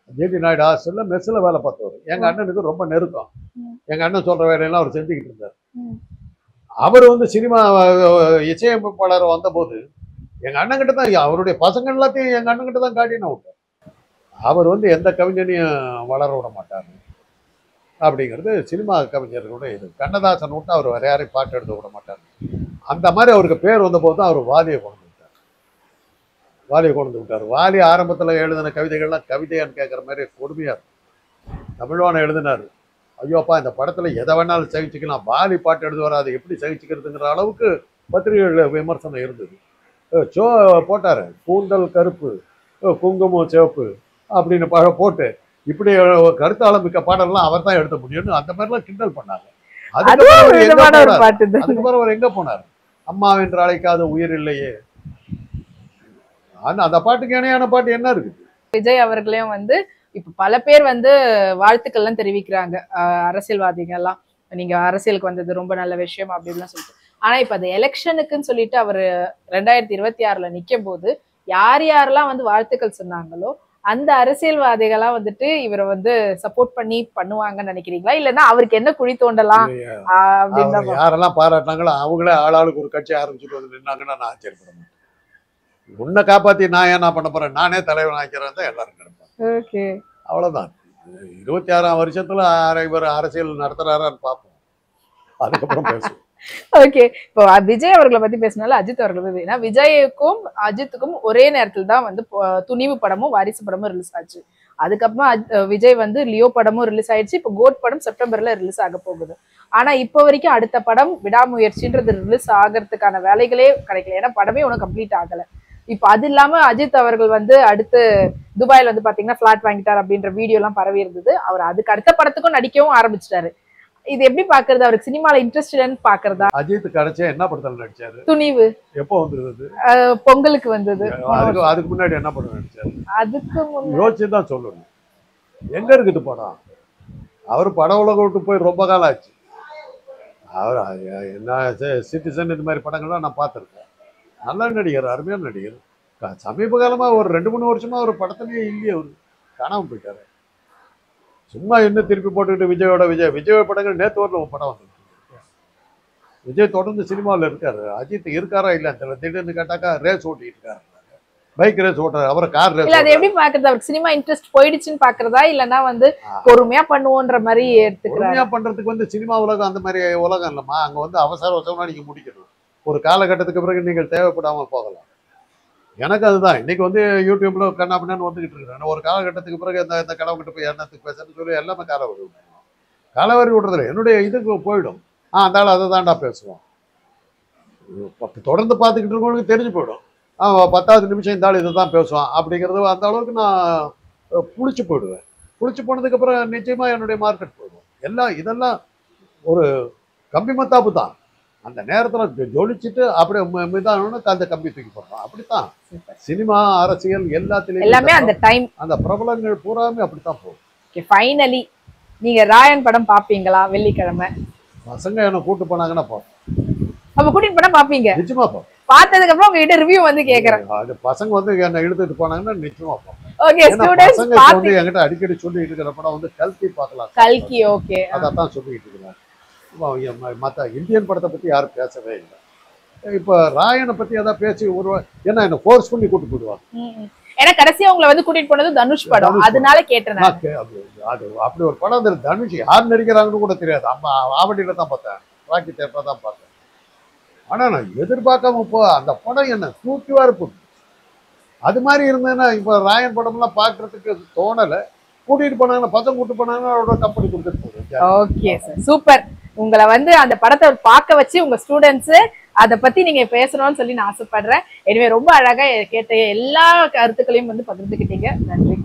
ஜிடி நாயுடு ஹாஸ்டல்ல மெஸ்ல வேலை பார்த்தவர். எங்க அண்ணனுக்கு ரொம்ப நெருக்கம். எங்க அண்ணன் சொல்ற வேலையெல்லாம் அவர் செஞ்சுக்கிட்டு இருந்தார். அவர் வந்து சினிமா இசையமைப்பாளர் வந்தபோது எங்க அண்ணன் கிட்ட தான், அவருடைய பசங்க எல்லாத்தையும் எங்க அண்ணன் கிட்ட தான் காட்டின விட்டார். அவர் வந்து எந்த கவிஞனையும் வளர விட மாட்டார் அப்படிங்கிறது சினிமா கவிஞர்களோட இது. கண்ணதாசன் விட்டு அவர் வேற யாரையும் பாட்டு எடுத்து விட மாட்டார். அந்த மாதிரி அவருக்கு பேர் வந்த போது தான் அவர் வாலியை கொண்டு விட்டார். வாலி ஆரம்பத்தில் எழுதின கவிதைகள்லாம் கவிதையான்னு கேட்குற மாதிரி கொடுமையா இருக்கும். தமிழ்வாணன் எழுதினார், ஐயோப்பா இந்த படத்துல எதை வேணாலும் சகிச்சுக்கலாம், வாலி பாட்டு எழுது வராது, எப்படி சகிச்சுக்கிறதுங்கிற அளவுக்கு பத்திரிகைகள் விமர்சனம் இருந்தது. சோ போட்டாரு, கூந்தல் கருப்பு குங்குமம் சிவப்பு அப்படின்னு போட்டு இப்படி கருத்தாளம் மிக்க பாடல்லாம் அவர் தான் எழுத முடியும்னு அந்த மாதிரிலாம் கிண்டல் பண்ணாங்க. அதுக்கப்புறம் அவர் எங்க போனார், அம்மாவென்று அழைக்காத உயிர் இல்லையே, அந்த பாட்டுக்கு இணையான பாட்டு என்ன இருக்குது. விஜய் அவர்களையும் வந்து இப்ப பல பேர் வந்து வாழ்த்துக்கள்லாம் தெரிவிக்கிறாங்க, அரசியல்வாதிகள் எல்லாம், நீங்க அரசியலுக்கு வந்தது ரொம்ப நல்ல விஷயம் அப்படின்லாம் சொல்லிட்டு. ஆனா இப்ப அது எலெக்ஷனுக்குன்னு சொல்லிட்டு அவர் 2026 நிக்கும் போது யார் யாரெல்லாம் வந்து வாழ்த்துக்கள் சொன்னாங்களோ அந்த அரசியல்வாதிகளா வந்துட்டு இவரை வந்து சப்போர்ட் பண்ணி பண்ணுவாங்கன்னு நினைக்கிறீங்களா, இல்லன்னா அவருக்கு என்ன குழி தோண்டலாம் அப்படின்னு யாரெல்லாம் பாராட்டினாங்களோ அவங்களே ஆளாளுக்கு ஒரு கட்சி ஆரம்பிச்சுட்டு வந்து நின்னாங்கன்னா நான் ஆச்சரியப்பட மாட்டேன். உன்னை காப்பாத்தி நான் ஏன் பண்ண போறேன், நானே தலைவன் ஆக்கிறேன் தான் எல்லாரும் நினைப்பாங்க. அவ்வளவுதான். 26ஆம் வருஷத்துல இவர் அரசியல் நடத்துறாரான்னு பார்ப்போம், அதுக்கப்புறம் பேசுவோம். ஓகே, இப்போ விஜய் அவர்களை பத்தி பேசினால அஜித் அவர்களை பத்தி, ஏன்னா விஜய்க்கும் அஜித்துக்கும் ஒரே நேரத்தில் தான் வந்து துணிவு படமும் வாரிசு படமும் ரிலீஸ் ஆச்சு. அதுக்கப்புறமா விஜய் வந்து லியோ படமும் ரிலீஸ் ஆயிடுச்சு. இப்போ கோட் படம் செப்டம்பர்ல ரிலீஸ் ஆக போகுது. ஆனா இப்போ வரைக்கும் அடுத்த படம் விடாமுயற்சின்றது ரிலீஸ் ஆகிறதுக்கான வேலைகளே கிடைக்கல, ஏன்னா படமே ஒன்றும் கம்ப்ளீட் ஆகல. இப்ப அது இல்லாம அஜித் அவர்கள் வந்து அடுத்து துபாயில வந்து பாத்தீங்கன்னா பிளாட் வாங்கிட்டார் அப்படின்ற வீடியோ எல்லாம் பரவி இருந்தது. அவர் அதுக்கு அடுத்த படத்துக்கும் நடிக்கவும் ஆரம்பிச்சிட்டாரு. இது எப்படி பாக்குறது? அவருக்கு சினிமால இன்ட்ரெஸ்டட் பாக்குறதா? அஜித் கடைசியா என்ன படத்துல நடிச்சாரு? துணிவு. எப்போ வந்தது? பொங்கலுக்கு வந்தது. அதுக்கு முன்னாடி என்ன படம் நடிச்சாரு? அதுக்கு யோசிச்சுதான் சொல்லணும். எங்க இருக்குது படம்? அவர் பட உலகம் விட்டு போய் ரொம்ப காலம் ஆச்சு. அவர் என்ன சிட்டிசன் இந்த மாதிரி படங்கள்லாம் நான் பார்த்துருக்கேன். நல்ல நடிகர், அருமையான நடிகர். சமீப காலமா ஒரு 2-3 வருஷமா ஒரு படத்துலயே இல்லையே, அவர் காணாம போயிட்டாரு. சும்மா இன்னும் திருப்பி போட்டுக்கிட்டு விஜயோட படங்கள் நேற்று ஒரு படம் வந்து விஜய் தொடர்ந்து சினிமாவில் இருக்காரு. அஜித் இருக்காரா இல்ல திடீர்னு கேட்டாக்கா ரேஸ் ஓட்டிட்டு இருக்காரு. பைக் ரேஸ் ஓட்டுறாரு, அவரை கார் ரேஸ். அது எப்படி பாக்குறது? அவருக்கு சினிமா இன்ட்ரெஸ்ட் போயிடுச்சுன்னு பாக்குறதா இல்லன்னா வந்து பொறுமையா பண்ணுவோன்ற மாதிரி எடுத்துக்கிறாரு? பொறுமையா பண்றதுக்கு வந்து சினிமா உலகம் அந்த மாதிரி உலகம் இல்லம்மா. அங்க வந்து அவசரமா நீங்க முடிக்கணும். ஒரு காலகட்டத்துக்கு பிறகு நீங்கள் தேவைப்படாம போகலாம். எனக்கு அதுதான் இன்னைக்கு வந்து யூடியூப்ல கண்ணா பின்னான்னு வந்துகிட்டு இருக்கிறேன். ஒரு காலகட்டத்துக்கு பிறகு இந்த கடவுள்கிட்ட போய் என்னத்துக்கு பேசுறேன்னு சொல்லி எல்லாமே காலவரி விடுறதில்ல. என்னுடைய இதுக்கு போயிடும். அந்த ஆள் அதை தாண்டா பேசுவோம். தொடர்ந்து பார்த்துக்கிட்டு இருக்கவங்களுக்கு தெரிஞ்சு போயிடும். 10வது நிமிஷம் இந்த ஆள் இதை தான் பேசுவான் அப்படிங்கிறது அந்த அளவுக்கு நான் புளிச்சு போயிடுவேன். புளிச்சு போனதுக்கப்புறம் நிச்சயமா என்னுடைய மார்க்கெட் போயிடும். இதெல்லாம் ஒரு கம்பி மத்தாப்பு தான். அந்த நேரத்தில் ஜொலிச்சுட்டு அப்படியே மிதானு அந்த கம்பி தூக்கி போடுறோம். அப்படித்தான் சினிமா, அரசியல் எல்லாமே அந்த டைம், அந்த பிரபலங்கள் பூராமே அப்படித்தான் போகும். ஃபைனலி நீங்க ராயன் படம் பாப்பீங்களா? வெள்ளிக்கிழமை பசங்க என்ன கூட்டு போனாங்கன்னா பார்ப்போம். அப்ப கூட்டிட்டு போனா பாப்பீங்க? நிச்சயமா பார்ப்போம். பார்த்ததுக்கு அப்புறம் உங்ககிட்ட ரிவ்யூ வந்து கேக்குறேன். அது பசங்க வந்து என்ன இழுத்துட்டு போனாங்கன்னா நிச்சயமா பார்ப்போம். ஓகே, ஸ்டூடண்ட்ஸ் வந்து என்கிட்ட அடிக்கடி சொல்லிட்டு இருக்கிற படம் வந்து கல்கி பார்க்கலாம். கல்கி, ஓகே, அதான் சொல்லிட்டு இருக்கிறார். மற்ற இந்தியன் படத்தை பத்தி யாரும் பேசவே இல்லை. இப்ப ராயனை பத்தி ஏதாவது பேசி ஏன்னா என்ன ஃபோர்ஸ் பண்ணி கூட்டு போயிடுவாங்க. ஏன்னா கடைசியா உங்களை வந்து கூட்டிட்டு போனது தனுஷ் படம், அதனால கேட்டேன். அது அப்படி ஒரு படம் வந்து தனுஷ் யார் நடிக்கிறாங்கன்னு கூட தெரியாது. அம்மா ஆவடியில தான் பார்த்தேன், ராக்கி தேட்டர்ல தான் பார்த்தேன். ஆனா நான் எதிர்பார்க்காம அந்த படம் என்ன தூக்கிவா இருக்கும். அது மாதிரி இருந்ததுன்னா இப்ப ராயன் படம்லாம் பாக்குறதுக்கு தோணலை. கூட்டிட்டு போனாங்கன்னா பசங்க கூட்டு போனாங்கன்னா அவரோட கம்பெனி கொடுத்துட்டு போகுது. Okay sir, super. உங்களை வந்து அந்த படத்தை பார்க்க வச்சு உங்க ஸ்டூடெண்ட்ஸ் அதை பத்தி நீங்க பேசணும்னு சொல்லி நான் ஆசைப்படுறேன். எனவே ரொம்ப அழகா கேட்ட எல்லா கருத்துக்களையும் வந்து பகிர்ந்துக்கிட்டீங்க. நன்றி.